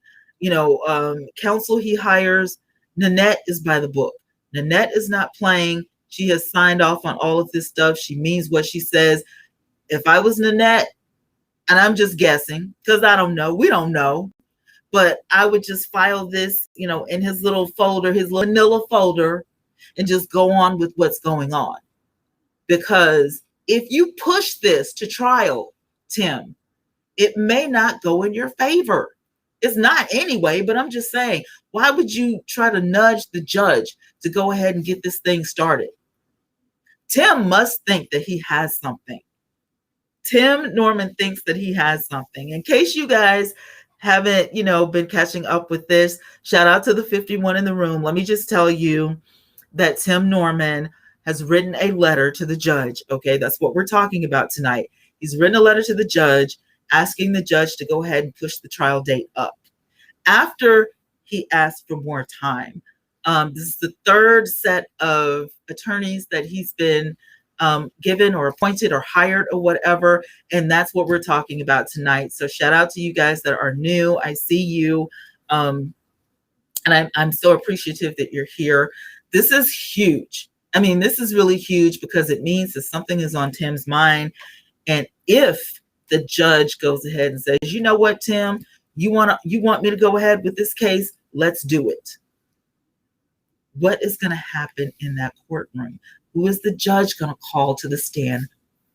counsel he hires. Nanette is by the book. Nanette is not playing. She has signed off on all of this stuff. She means what she says. If I was Nanette, and I'm just guessing, because I don't know, we don't know, but I would just file this, in his little folder, his little manila folder, and just go on with what's going on. Because if you push this to trial, Tim, it may not go in your favor. It's not anyway, but I'm just saying, why would you try to nudge the judge to go ahead and get this thing started? Tim must think that he has something. Tim Norman thinks that he has something. In case you guys haven't, been catching up with this, shout out to the 51 in the room. Let me just tell you that Tim Norman has written a letter to the judge. Okay, that's what we're talking about tonight. He's written a letter to the judge asking the judge to go ahead and push the trial date up after he asked for more time. This is the third set of attorneys that he's been given or appointed or hired or whatever. And that's what we're talking about tonight. So shout out to you guys that are new. I see you. And I'm so appreciative that you're here. This is huge. This is really huge because it means that something is on Tim's mind. And if the judge goes ahead and says, you know what, Tim, you want me to go ahead with this case? Let's do it. What is going to happen in that courtroom? Who is the judge going to call to the stand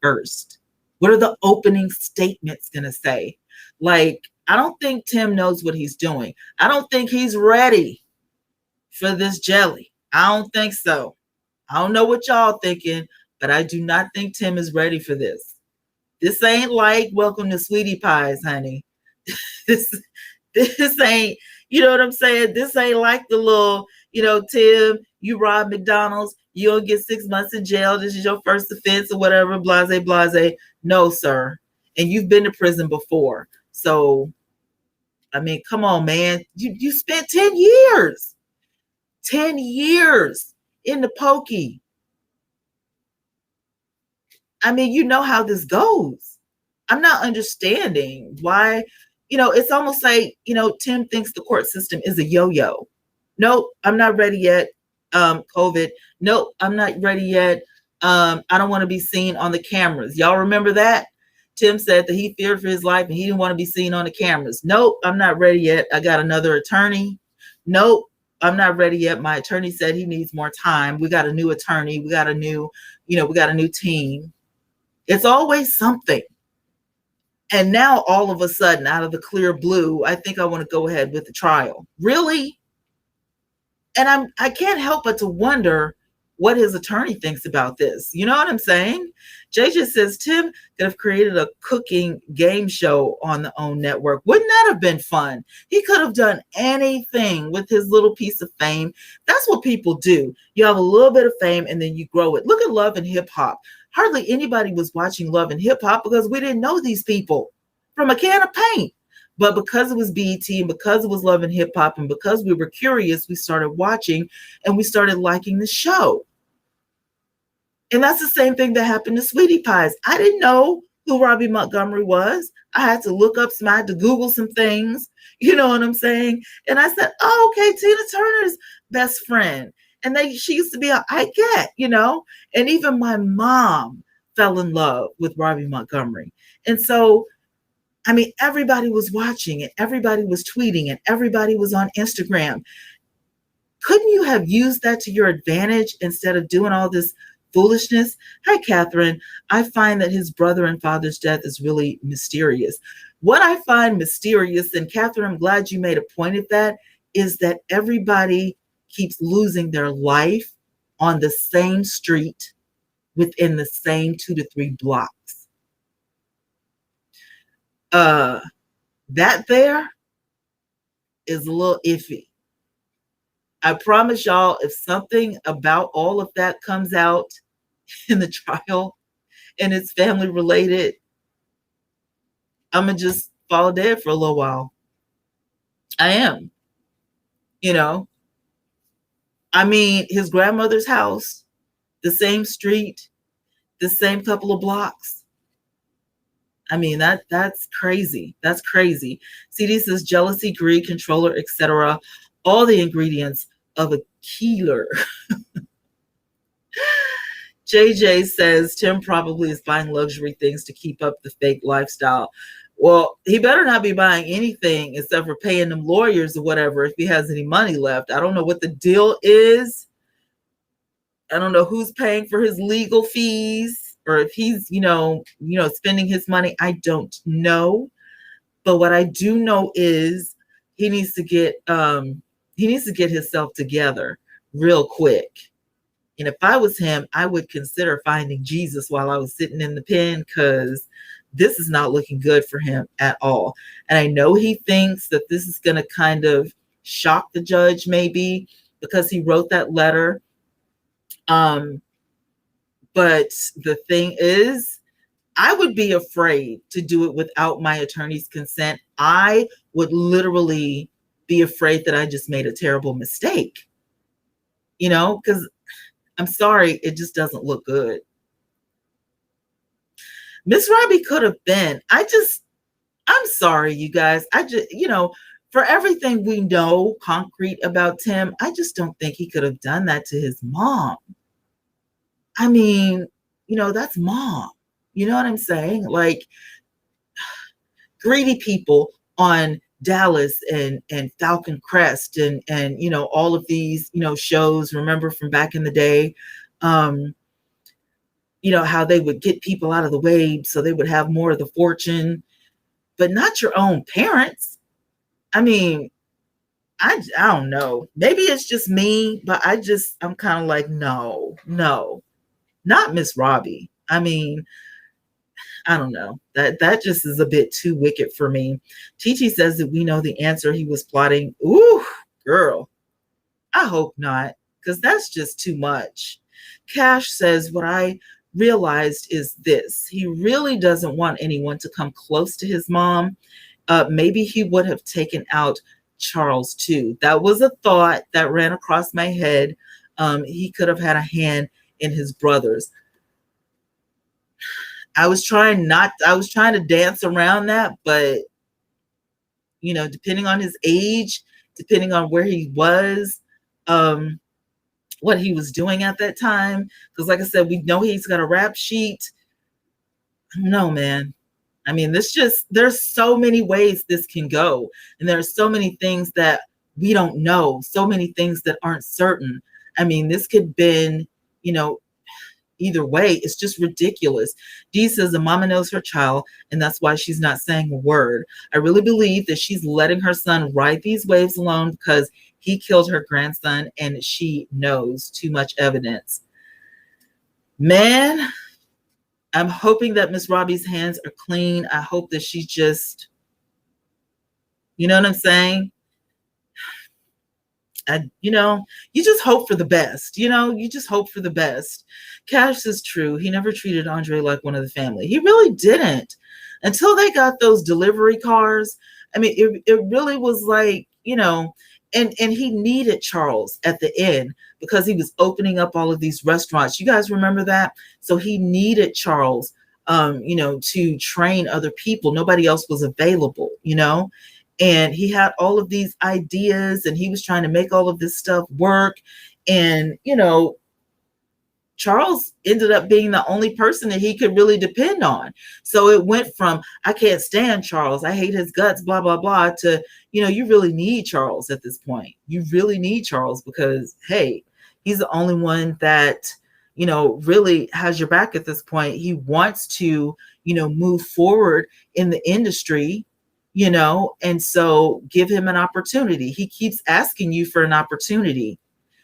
first? What are the opening statements going to say? I don't think Tim knows what he's doing. I don't think he's ready for this jelly. I don't think so. I don't know what y'all thinking, but I do not think Tim is ready for this. This ain't like Welcome to Sweetie Pies, honey. This ain't, you know what I'm saying? This ain't like the little, Tim, you robbed McDonald's, you'll get 6 months in jail. This is your first offense or whatever, blase, blase. No, sir. And you've been to prison before. So, come on, man. You spent 10 years. 10 years in the pokey. You know how this goes. I'm not understanding why, it's almost like, Tim thinks the court system is a yo-yo. Nope, I'm not ready yet. COVID. Nope, I'm not ready yet. I don't want to be seen on the cameras. Y'all remember that? Tim said that he feared for his life and he didn't want to be seen on the cameras. Nope, I'm not ready yet. I got another attorney. Nope, I'm not ready yet. My attorney said he needs more time. We got a new attorney. We got a new team. It's always something. And now all of a sudden, out of the clear blue, I think I want to go ahead with the trial. Really? And I can't help but to wonder what his attorney thinks about this. You know what I'm saying? JJ says Tim could have created a cooking game show on the OWN network. Wouldn't that have been fun? He could have done anything with his little piece of fame. That's what people do. You have a little bit of fame and then you grow it. Look at Love and Hip Hop. Hardly anybody was watching Love and Hip Hop because we didn't know these people from a can of paint. But because it was BET and because it was Love and Hip Hop and because we were curious, we started watching and we started liking the show. And that's the same thing that happened to Sweetie Pies. I didn't know who Robbie Montgomery was. I had to look up I had to Google some things. You know what I'm saying? And I said, oh, okay, Tina Turner's best friend. And she used to be I Get, you know? And even my mom fell in love with Robbie Montgomery. And so, I mean, everybody was watching and everybody was tweeting and everybody was on Instagram. Couldn't you have used that to your advantage instead of doing all this foolishness? Hi, Catherine. I find that his brother and father's death is really mysterious. What I find mysterious, and Catherine, I'm glad you made a point of that, is that everybody keeps losing their life on the same street within the same 2 to 3 blocks. That there is a little iffy. I promise y'all, if something about all of that comes out in the trial and it's family related, I'm going to just fall dead for a little while. I am. You know, I mean, his grandmother's house, the same street, the same couple of blocks. I mean, that's crazy. That's crazy. CD says jealousy, greed, controller, etc. All the ingredients of a killer. JJ says Tim probably is buying luxury things to keep up the fake lifestyle. Well, he better not be buying anything except for paying them lawyers or whatever if he has any money left. I don't know what the deal is. I don't know who's paying for his legal fees or if he's, spending his money. I don't know. But what I do know is he needs to get himself together real quick. And if I was him, I would consider finding Jesus while I was sitting in the pen, because this is not looking good for him at all. And I know he thinks that this is going to kind of shock the judge maybe because he wrote that letter. But the thing is, I would be afraid to do it without my attorney's consent. I would literally be afraid that I just made a terrible mistake, because I'm sorry, it just doesn't look good. Miss Robbie could have been. I'm sorry, you guys. For everything we know concrete about Tim, I just don't think he could have done that to his mom. I mean, that's mom. You know what I'm saying? Like, greedy people on Dallas and Falcon Crest and all of these shows, remember from back in the day, how they would get people out of the way so they would have more of the fortune, but not your own parents. I mean, I don't know, maybe it's just me, but I'm kind of like, no, not Miss Robbie. I mean, I don't know. That just is a bit too wicked for me. Chi says that we know the answer. He was plotting. Ooh, girl. I hope not, because that's just too much. Cash says, what I realized is this. He really doesn't want anyone to come close to his mom. Maybe he would have taken out Charles too. That was a thought that ran across my head. He could have had a hand in his brothers. I was trying to dance around that, but depending on his age, depending on where he was, what he was doing at that time, because like I said, we know he's got a rap sheet. I don't know, man. I mean, there's so many ways this can go, and there are so many things that we don't know, so many things that aren't certain. I mean, this could have been, either way. It's just ridiculous. Dee says the mama knows her child, and that's why she's not saying a word. I really believe that she's letting her son ride these waves alone because he killed her grandson and she knows too much evidence. Man, I'm hoping that Miss Robbie's hands are clean. I hope that she's just, you know what I'm saying? You just hope for the best. You just hope for the best. Cash is true. He never treated Andre like one of the family. He really didn't until they got those delivery cars. I mean, it really was like, and he needed Charles at the end because he was opening up all of these restaurants. You guys remember that? So he needed Charles, to train other people. Nobody else was available. And he had all of these ideas and he was trying to make all of this stuff work. And, Charles ended up being the only person that he could really depend on. So it went from, I can't stand Charles, I hate his guts, blah, blah, blah, to, you really need Charles at this point. You really need Charles because, hey, he's the only one that, really has your back at this point. He wants to, move forward in the industry, and so give him an opportunity. He keeps asking you for an opportunity.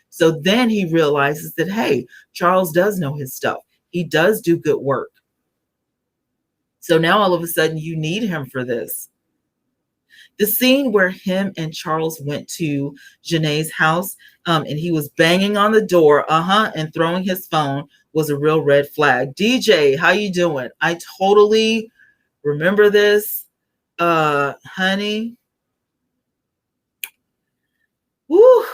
So then he realizes that, hey, Charles does know his stuff. He does do good work. So now all of a sudden you need him for this. The scene where him and Charles went to Janae's house and he was banging on the door, and throwing his phone was a real red flag. DJ, how you doing? I totally remember this. Honey. Woo,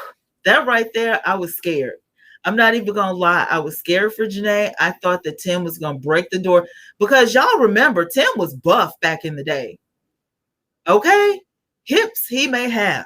that right there, I was scared. I'm not even gonna lie. I was scared for Janae. I thought that Tim was gonna break the door because y'all remember Tim was buff back in the day. Okay, hips he may have,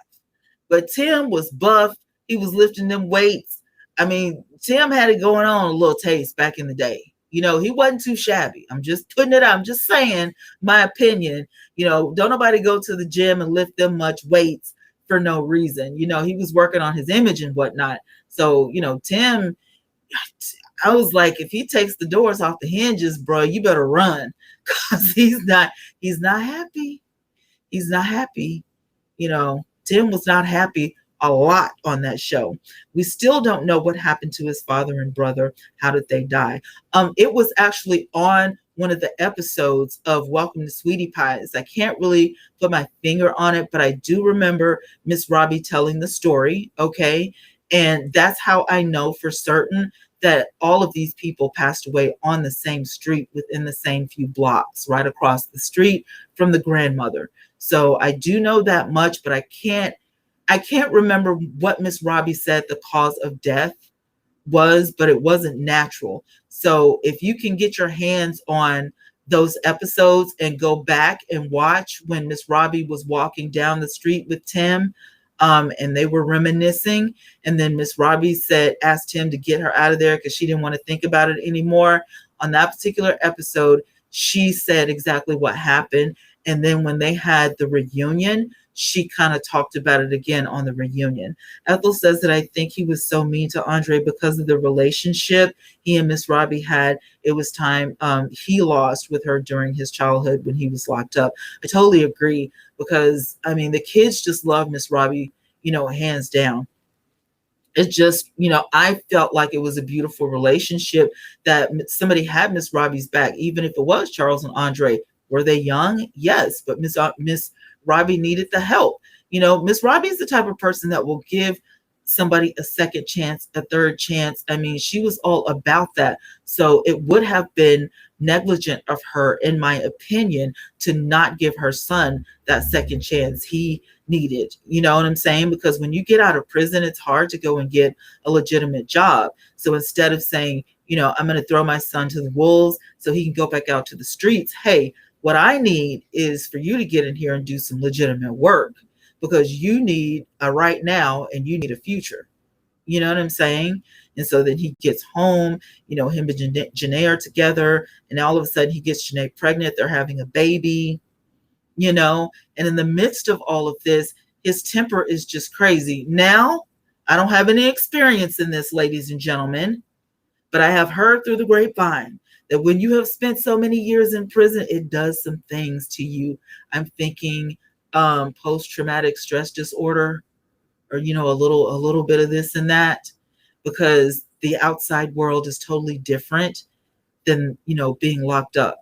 but Tim was buff. He was lifting them weights. I mean, Tim had it going on a little taste back in the day. He wasn't too shabby. I'm just putting it out. I'm just saying my opinion. Don't nobody go to the gym and lift them much weights for no reason. He was working on his image and whatnot. So, Tim, I was like, if he takes the doors off the hinges, bro, you better run because he's not happy. He's not happy. Tim was not happy a lot on that show. We still don't know what happened to his father and brother. How did they die? It was actually on one of the episodes of Welcome to Sweetie Pies. I can't really put my finger on it, but I do remember Miss Robbie telling the story. Okay. And that's how I know for certain that all of these people passed away on the same street within the same few blocks, right across the street from the grandmother. So I do know that much, but I can't remember what Miss Robbie said the cause of death was, but it wasn't natural. So if you can get your hands on those episodes and go back and watch when Miss Robbie was walking down the street with Tim, and they were reminiscing, and then Miss Robbie asked him to get her out of there because she didn't want to think about it anymore. On that particular episode, she said exactly what happened. And then when they had the reunion, she kind of talked about it again on the reunion. Ethel says that I think he was so mean to Andre because of the relationship he and Miss Robbie had. It was time he lost with her during his childhood when he was locked up. I totally agree because, I mean, the kids just love Miss Robbie, hands down. It's just, I felt like it was a beautiful relationship that somebody had Miss Robbie's back, even if it was Charles and Andre. Were they young? Yes, but Miss Robbie needed the help. Miss Robbie is the type of person that will give somebody a second chance, a third chance. I mean, she was all about that. So it would have been negligent of her, in my opinion, to not give her son that second chance he needed. You know what I'm saying? Because when you get out of prison, it's hard to go and get a legitimate job. So instead of saying, I'm going to throw my son to the wolves so he can go back out to the streets, hey, what I need is for you to get in here and do some legitimate work because you need a right now and you need a future. You know what I'm saying? And so then he gets home, him and Janae are together, and all of a sudden he gets Janae pregnant. They're having a baby, and in the midst of all of this, his temper is just crazy. Now, I don't have any experience in this, ladies and gentlemen, but I have heard through the grapevine that when you have spent so many years in prison, it does some things to you. I'm thinking post-traumatic stress disorder, or a little bit of this and that, because the outside world is totally different than, being locked up.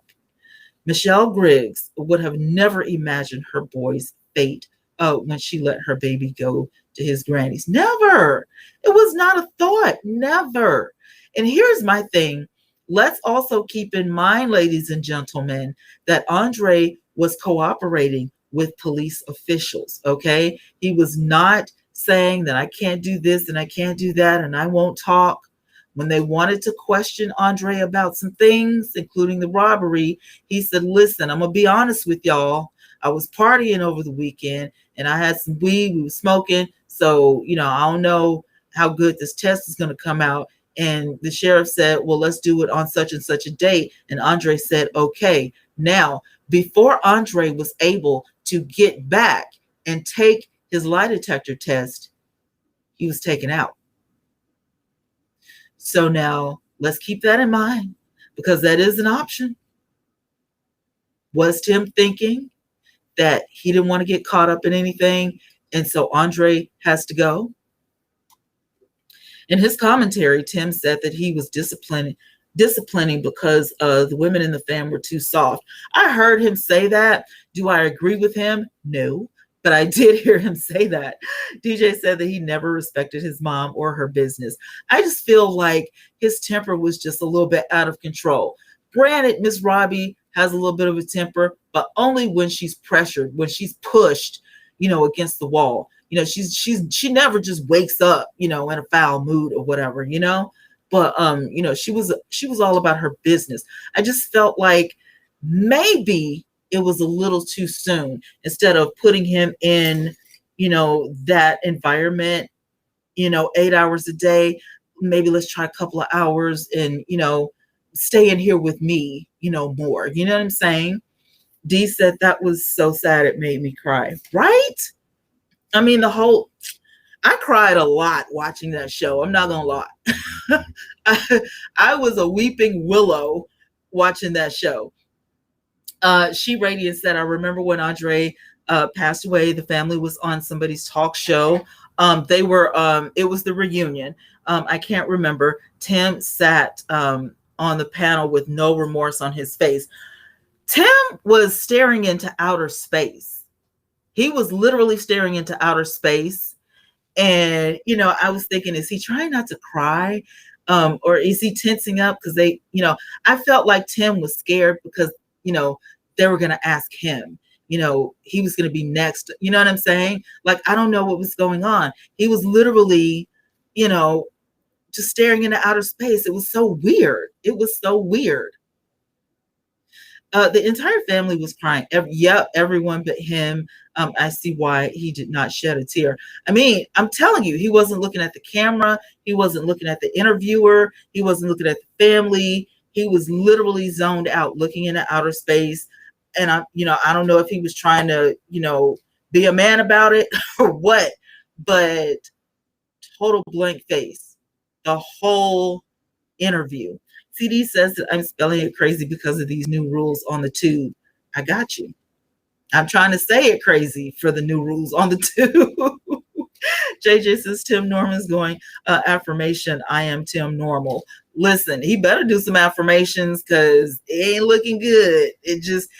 Michelle Griggs would have never imagined her boy's fate when she let her baby go to his granny's. Never. It was not a thought. Never. And here's my thing. Let's also keep in mind, ladies and gentlemen, that Andre was cooperating with police officials. Okay. He was not saying that I can't do this and I can't do that and I won't talk. When they wanted to question Andre about some things, including the robbery, he said, listen, I'm going to be honest with y'all. I was partying over the weekend and I had some weed. We were smoking. So, I don't know how good this test is going to come out. And the sheriff said, well, let's do it on such and such a date. And Andre said, okay. Now, before Andre was able to get back and take his lie detector test, he was taken out. So now let's keep that in mind, because that is an option. Was Tim thinking that he didn't want to get caught up in anything, and so Andre has to go? In his commentary, Tim said that he was disciplining because the women in the family were too soft. I heard him say that. Do I agree with him? No. But I did hear him say that. DJ said that he never respected his mom or her business. I just feel like his temper was just a little bit out of control. Granted, Miss Robbie has a little bit of a temper, but only when she's pressured, when she's pushed, against the wall. She never just wakes up, in a foul mood or whatever, But she was all about her business. I just felt like maybe it was a little too soon. Instead of putting him in, that environment, 8 hours a day, maybe let's try a couple of hours and, stay in here with me, more. You know what I'm saying? Dee said that was so sad it made me cry. Right? I mean, I cried a lot watching that show. I'm not gonna lie. I was a weeping willow watching that show. She Radiant said, I remember when Andre passed away, the family was on somebody's talk show. It was the reunion. I can't remember. Tim sat on the panel with no remorse on his face. Tim was staring into outer space. He was literally staring into outer space. And, I was thinking, is he trying not to cry? Or is he tensing up? Because I felt like Tim was scared because, they were going to ask him, he was going to be next. You know what I'm saying? Like, I don't know what was going on. He was literally, just staring into outer space. It was so weird. It was so weird. The entire family was crying. Everyone but him. I see why he did not shed a tear. I mean, I'm telling you, he wasn't looking at the camera. He wasn't looking at the interviewer. He wasn't looking at the family. He was literally zoned out, looking into outer space. And I don't know if he was trying to, be a man about it or what, but total blank face the whole interview. CD says that I'm spelling it crazy because of these new rules on the tube. I got you. I'm trying to say it crazy for the new rules on the tube. JJ says Tim Norman's going affirmation. I am Tim Normal. Listen, he better do some affirmations because it ain't looking good. It just,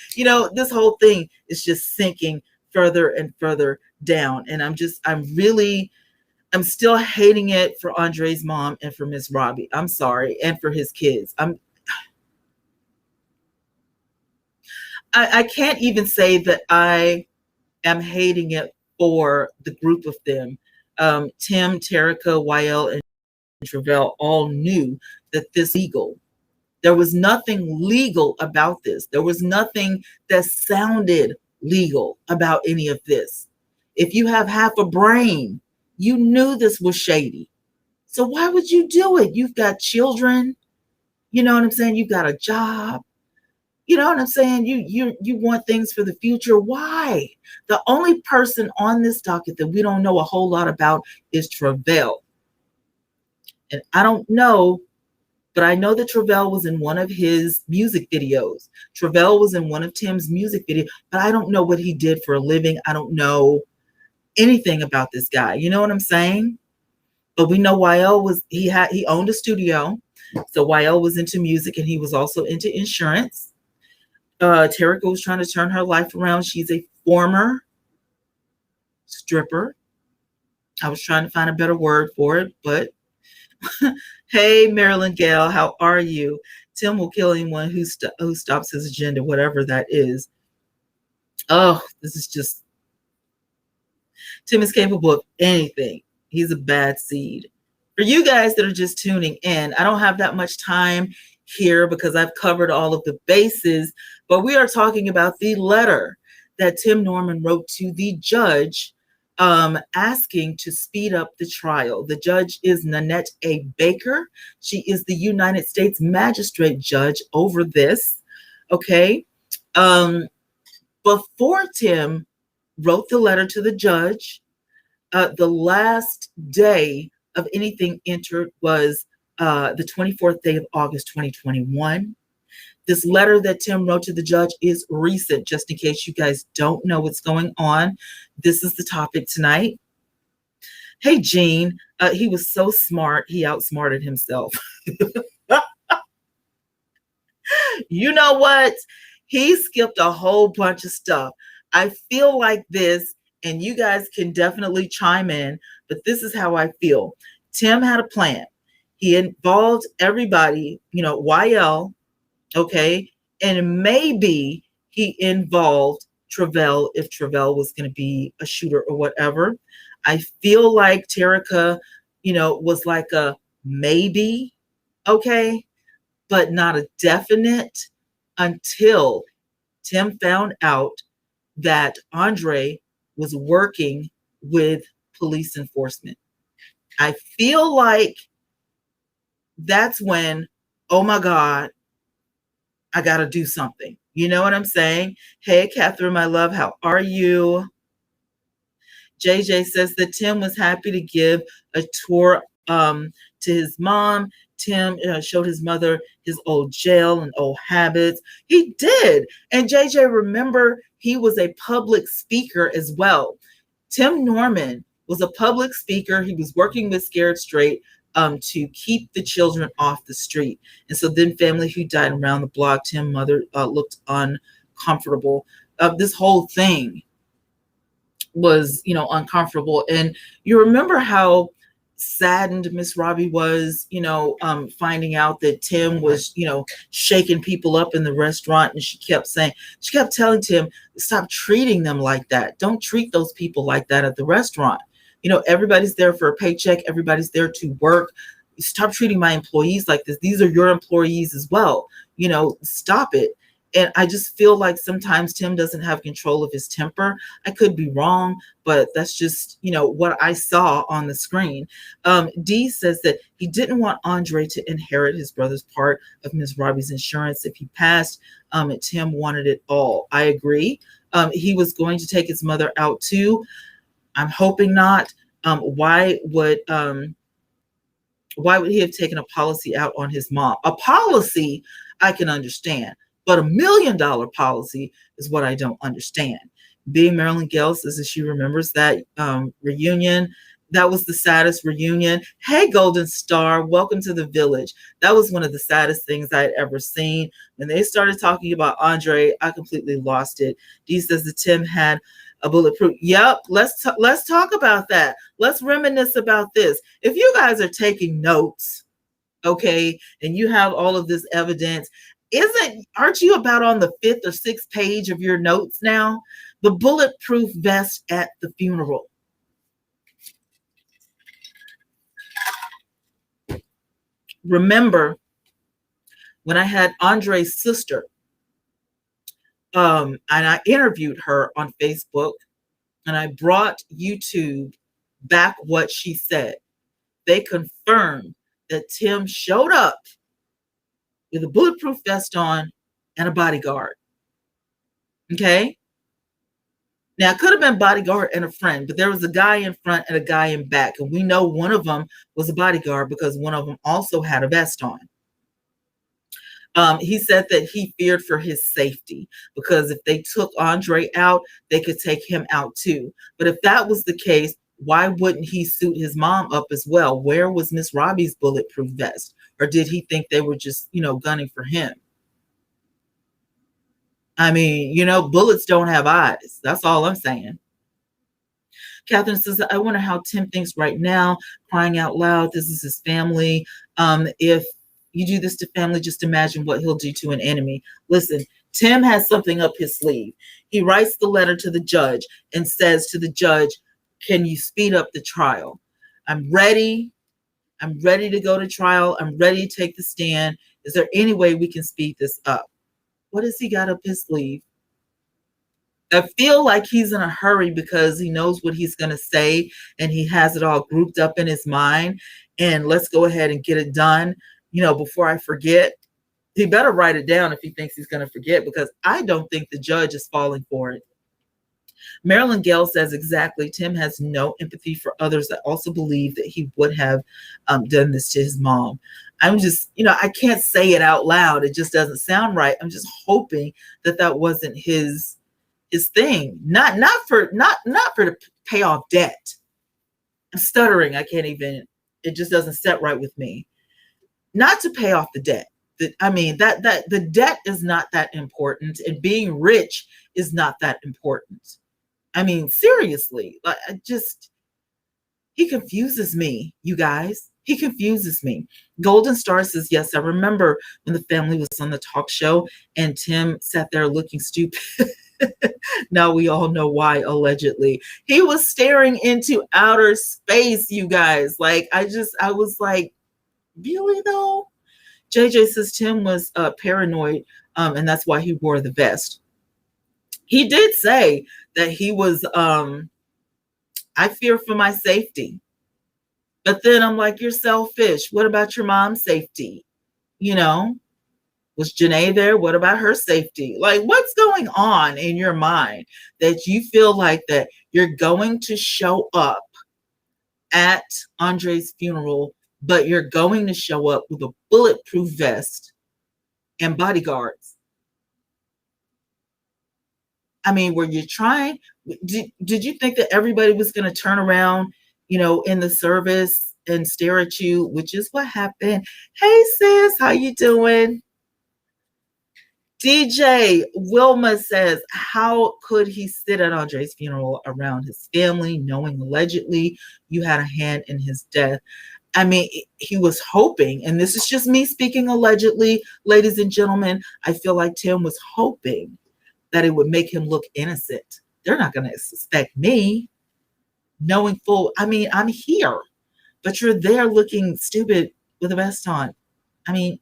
this whole thing is just sinking further and further down. And I'm still hating it for Andre's mom and for Miss Robbie. I'm sorry. And for his kids. I can't even say that I am hating it for the group of them. Tim, Terica, YL, and Travell all knew that this legal. There was nothing legal about this. There was nothing that sounded legal about any of this. If you have half a brain, you knew this was shady. So why would you do it? You've got children. You know what I'm saying? You've got a job. You know what I'm saying? You want things for the future. Why? The only person on this docket that we don't know a whole lot about is Travell. And I don't know, but I know that Travell was in one of his music videos. Travell was in one of Tim's music videos, but I don't know what he did for a living. I don't know anything about this guy. You know what I'm saying? But we know YL he owned a studio. So YL was into music and he was also into insurance. Terica was trying to turn her life around. She's a former stripper. I was trying to find a better word for it, but hey, Marilyn Gale, how are you? Tim will kill anyone who stops his agenda, whatever that is. Oh, this is just, Tim is capable of anything. He's a bad seed. For you guys that are just tuning in, I don't have that much time here because I've covered all of the bases, but we are talking about the letter that Tim Norman wrote to the judge asking to speed up the trial. The judge is Nanette A. Baker. She is the United States Magistrate Judge over this. Okay. Before Tim wrote the letter to the judge, the last day of anything entered was the 24th day of August 2021. This letter that Tim wrote to the judge is recent, just in case you guys don't know what's going on. This is the topic tonight. Hey, Gene, he was so smart, he outsmarted himself. You know what? He skipped a whole bunch of stuff. I feel like this, and you guys can definitely chime in, but this is how I feel. Tim had a plan. He involved everybody, YL, okay? And maybe he involved Travell if Travell was going to be a shooter or whatever. I feel like Terica, was like a maybe, okay? But not a definite until Tim found out that Andre was working with police enforcement. I feel like that's when, oh my God, I got to do something. You know what I'm saying? Hey, Catherine, my love, how are you? JJ says that Tim was happy to give a tour to his mom. Tim showed his mother his old jail and old habits. He did. And JJ, remember, he was a public speaker as well. Tim Norman was a public speaker. He was working with Scared Straight to keep the children off the street. And so then Family Who Died Around the Block, Tim's mother looked uncomfortable. This whole thing was, uncomfortable. And you remember how saddened Miss Robbie was, finding out that Tim was, shaking people up in the restaurant. And she kept telling Tim, stop treating them like that. Don't treat those people like that at the restaurant. Everybody's there for a paycheck. Everybody's there to work. Stop treating my employees like this. These are your employees as well. Stop it. And I just feel like sometimes Tim doesn't have control of his temper. I could be wrong, but that's just, what I saw on the screen. Dee says that he didn't want Andre to inherit his brother's part of Ms. Robbie's insurance if he passed, and Tim wanted it all. I agree. He was going to take his mother out too. I'm hoping not. Why would he have taken a policy out on his mom? A policy I can understand, but $1 million policy is what I don't understand. Being Marilyn Gale says that she remembers that reunion. That was the saddest reunion. Hey, Golden Star, welcome to the village. That was one of the saddest things I had ever seen. When they started talking about Andre, I completely lost it. Dee says that Tim had a bulletproof. Yep, let's talk about that. Let's reminisce about this. If you guys are taking notes, okay, and you have all of this evidence, aren't you about on the 5th or 6th page of your notes now? The bulletproof vest at the funeral. Remember when I had Andre's sister, and I interviewed her on Facebook, and I brought YouTube back what she said. They confirmed that Tim showed up with a bulletproof vest on and a bodyguard. Okay? Now, it could have been bodyguard and a friend, but there was a guy in front and a guy in back. And we know one of them was a bodyguard because one of them also had a vest on. He said that he feared for his safety because if they took Andre out, they could take him out too. But if that was the case, Why wouldn't he suit his mom up as well? Where was Miss Robbie's bulletproof vest? Or did he think they were just, gunning for him? I mean, bullets don't have eyes. That's all I'm saying. Catherine says, I wonder how Tim thinks right now, crying out loud. This is his family. If you do this to family, just imagine what he'll do to an enemy. Listen, Tim has something up his sleeve. He writes the letter to the judge and says to the judge, can you speed up the trial? I'm ready. I'm ready to go to trial. I'm ready to take the stand. Is there any way we can speed this up? What has he got up his sleeve? I feel like he's in a hurry because he knows what he's going to say and he has it all grouped up in his mind. And let's go ahead and get it done, before I forget. He better write it down if he thinks he's going to forget, because I don't think the judge is falling for it. Marilyn Gale says, exactly. Tim has no empathy for others that also believe that he would have done this to his mom. I'm just, I can't say it out loud. It just doesn't sound right. I'm just hoping that that wasn't his thing. Not for to pay off debt. I'm stuttering. I can't even. It just doesn't set right with me. Not to pay off the debt. I mean, that the debt is not that important, and being rich is not that important. I mean, seriously, he confuses me, you guys. He confuses me. Golden Star says, yes, I remember when the family was on the talk show and Tim sat there looking stupid. Now we all know why, allegedly. He was staring into outer space, you guys. I was like, really though? JJ says Tim was paranoid, and that's why he wore the vest. He did say that he was, I fear for my safety. But then I'm like, you're selfish. What about your mom's safety? Was Janae there? What about her safety? What's going on in your mind that you feel like that you're going to show up at Andre's funeral, but you're going to show up with a bulletproof vest and bodyguards? I mean, were you trying? Did you think that everybody was going to turn around, in the service and stare at you, which is what happened? Hey, sis, how you doing? DJ Wilma says, how could he sit at Andre's funeral around his family, knowing allegedly you had a hand in his death? I mean, he was hoping, and this is just me speaking allegedly, ladies and gentlemen, I feel like Tim was hoping that it would make him look innocent. They're not going to suspect me, knowing full, I mean, I'm here, but you're there looking stupid with a vest on. I mean,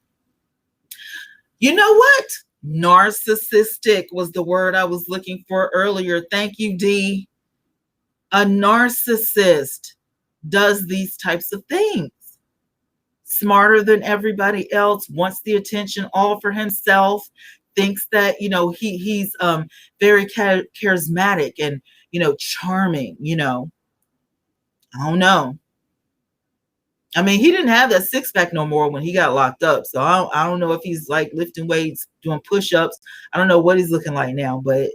you know what? Narcissistic was the word I was looking for earlier. Thank you, D. A narcissist does these types of things. Smarter than everybody else, wants the attention all for himself, thinks that, he's very charismatic and, charming, I don't know. I mean, he didn't have that six-pack no more when he got locked up. So I don't know if he's lifting weights, doing push-ups. I don't know what he's looking like now, but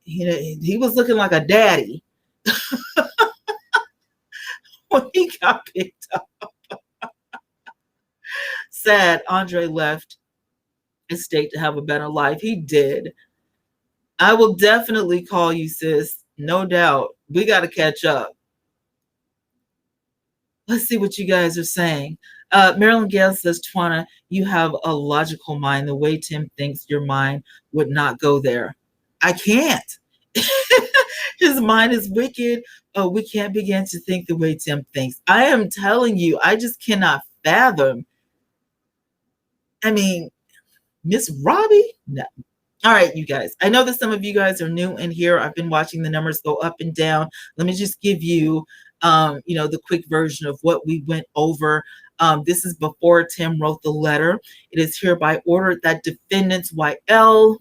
he was looking like a daddy when he got picked up. Sad Andre left his state to have a better life. He did. I will definitely call you, sis. No doubt. We got to catch up. Let's see what you guys are saying. Marilyn Gale says, Twana, you have a logical mind. The way Tim thinks, your mind would not go there. I can't. His mind is wicked. We can't begin to think the way Tim thinks. I am telling you, I just cannot fathom. I mean, Miss Robbie? No. All right, you guys. I know that some of you guys are new in here. I've been watching the numbers go up and down. Let me just give you the quick version of what we went over. This is before Tim wrote the letter. It is hereby ordered that defendants YL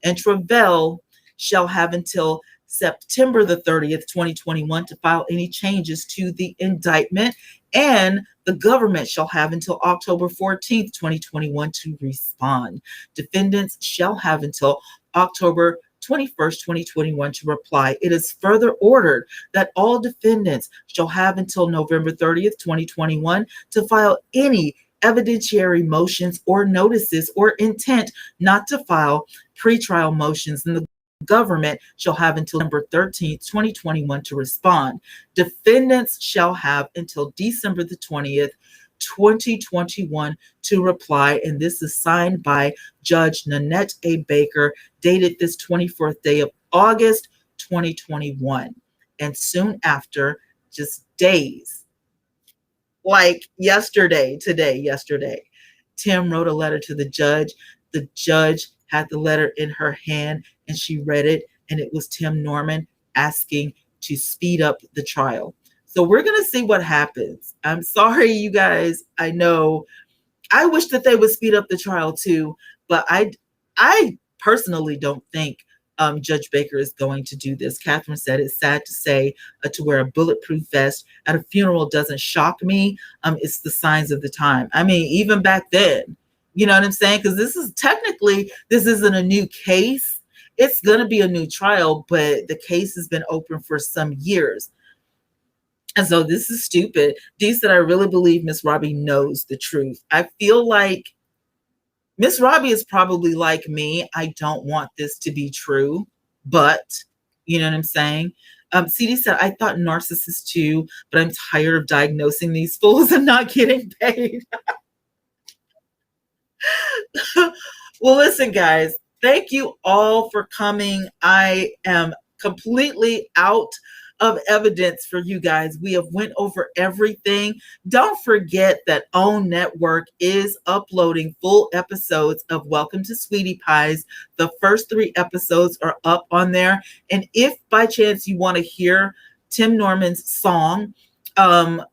and Travell shall have until September the 30th, 2021 to file any changes to the indictment, and the government shall have until October 14th, 2021 to respond. Defendants shall have until October 21st, 2021 to reply. It is further ordered that all defendants shall have until November 30th, 2021 to file any evidentiary motions or notices or intent not to file pretrial motions, and the government shall have until December 13th, 2021 to respond. Defendants shall have until December the 20th, 2021 to reply, and this is signed by Judge Nanette A. Baker, dated this 24th day of August, 2021. And soon after, just days, like yesterday, Tim wrote a letter to the judge. The judge had the letter in her hand and she read it, and it was Tim Norman asking to speed up the trial. So we're going to see what happens. I'm sorry, you guys. I know I wish that they would speed up the trial too, but I personally don't think Judge Baker is going to do this. Catherine said, it's sad to say to wear a bulletproof vest at a funeral doesn't shock me. It's the signs of the time. I mean, even back then, you know what I'm saying? Because this isn't a new case. It's going to be a new trial, but the case has been open for some years. And so this is stupid. Dee said, I really believe Miss Robbie knows the truth. I feel like Miss Robbie is probably like me. I don't want this to be true, but you know what I'm saying? CD said, I thought narcissists too, but I'm tired of diagnosing these fools and not getting paid. Well, listen, guys, thank you all for coming. I am completely out of evidence for you guys. We have went over everything. Don't forget that OWN Network is uploading full episodes of Welcome to Sweetie Pies. The first 3 episodes are up on there. And if by chance you want to hear Tim Norman's song,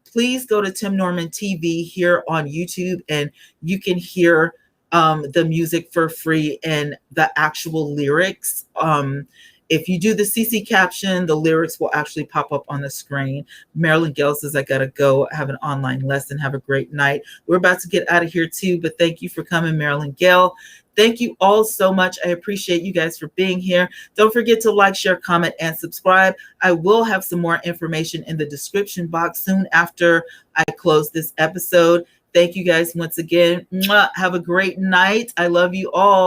please go to Tim Norman TV here on YouTube, and you can hear the music for free and the actual lyrics. If you do the CC caption, the lyrics will actually pop up on the screen. Marilyn Gale says, I gotta go. I have an online lesson. Have a great night. We're about to get out of here too, but thank you for coming, Marilyn Gale. Thank you all so much. I appreciate you guys for being here. Don't forget to like, share, comment, and subscribe. I will have some more information in the description box soon after I close this episode. Thank you guys once again. Mwah. Have a great night. I love you all.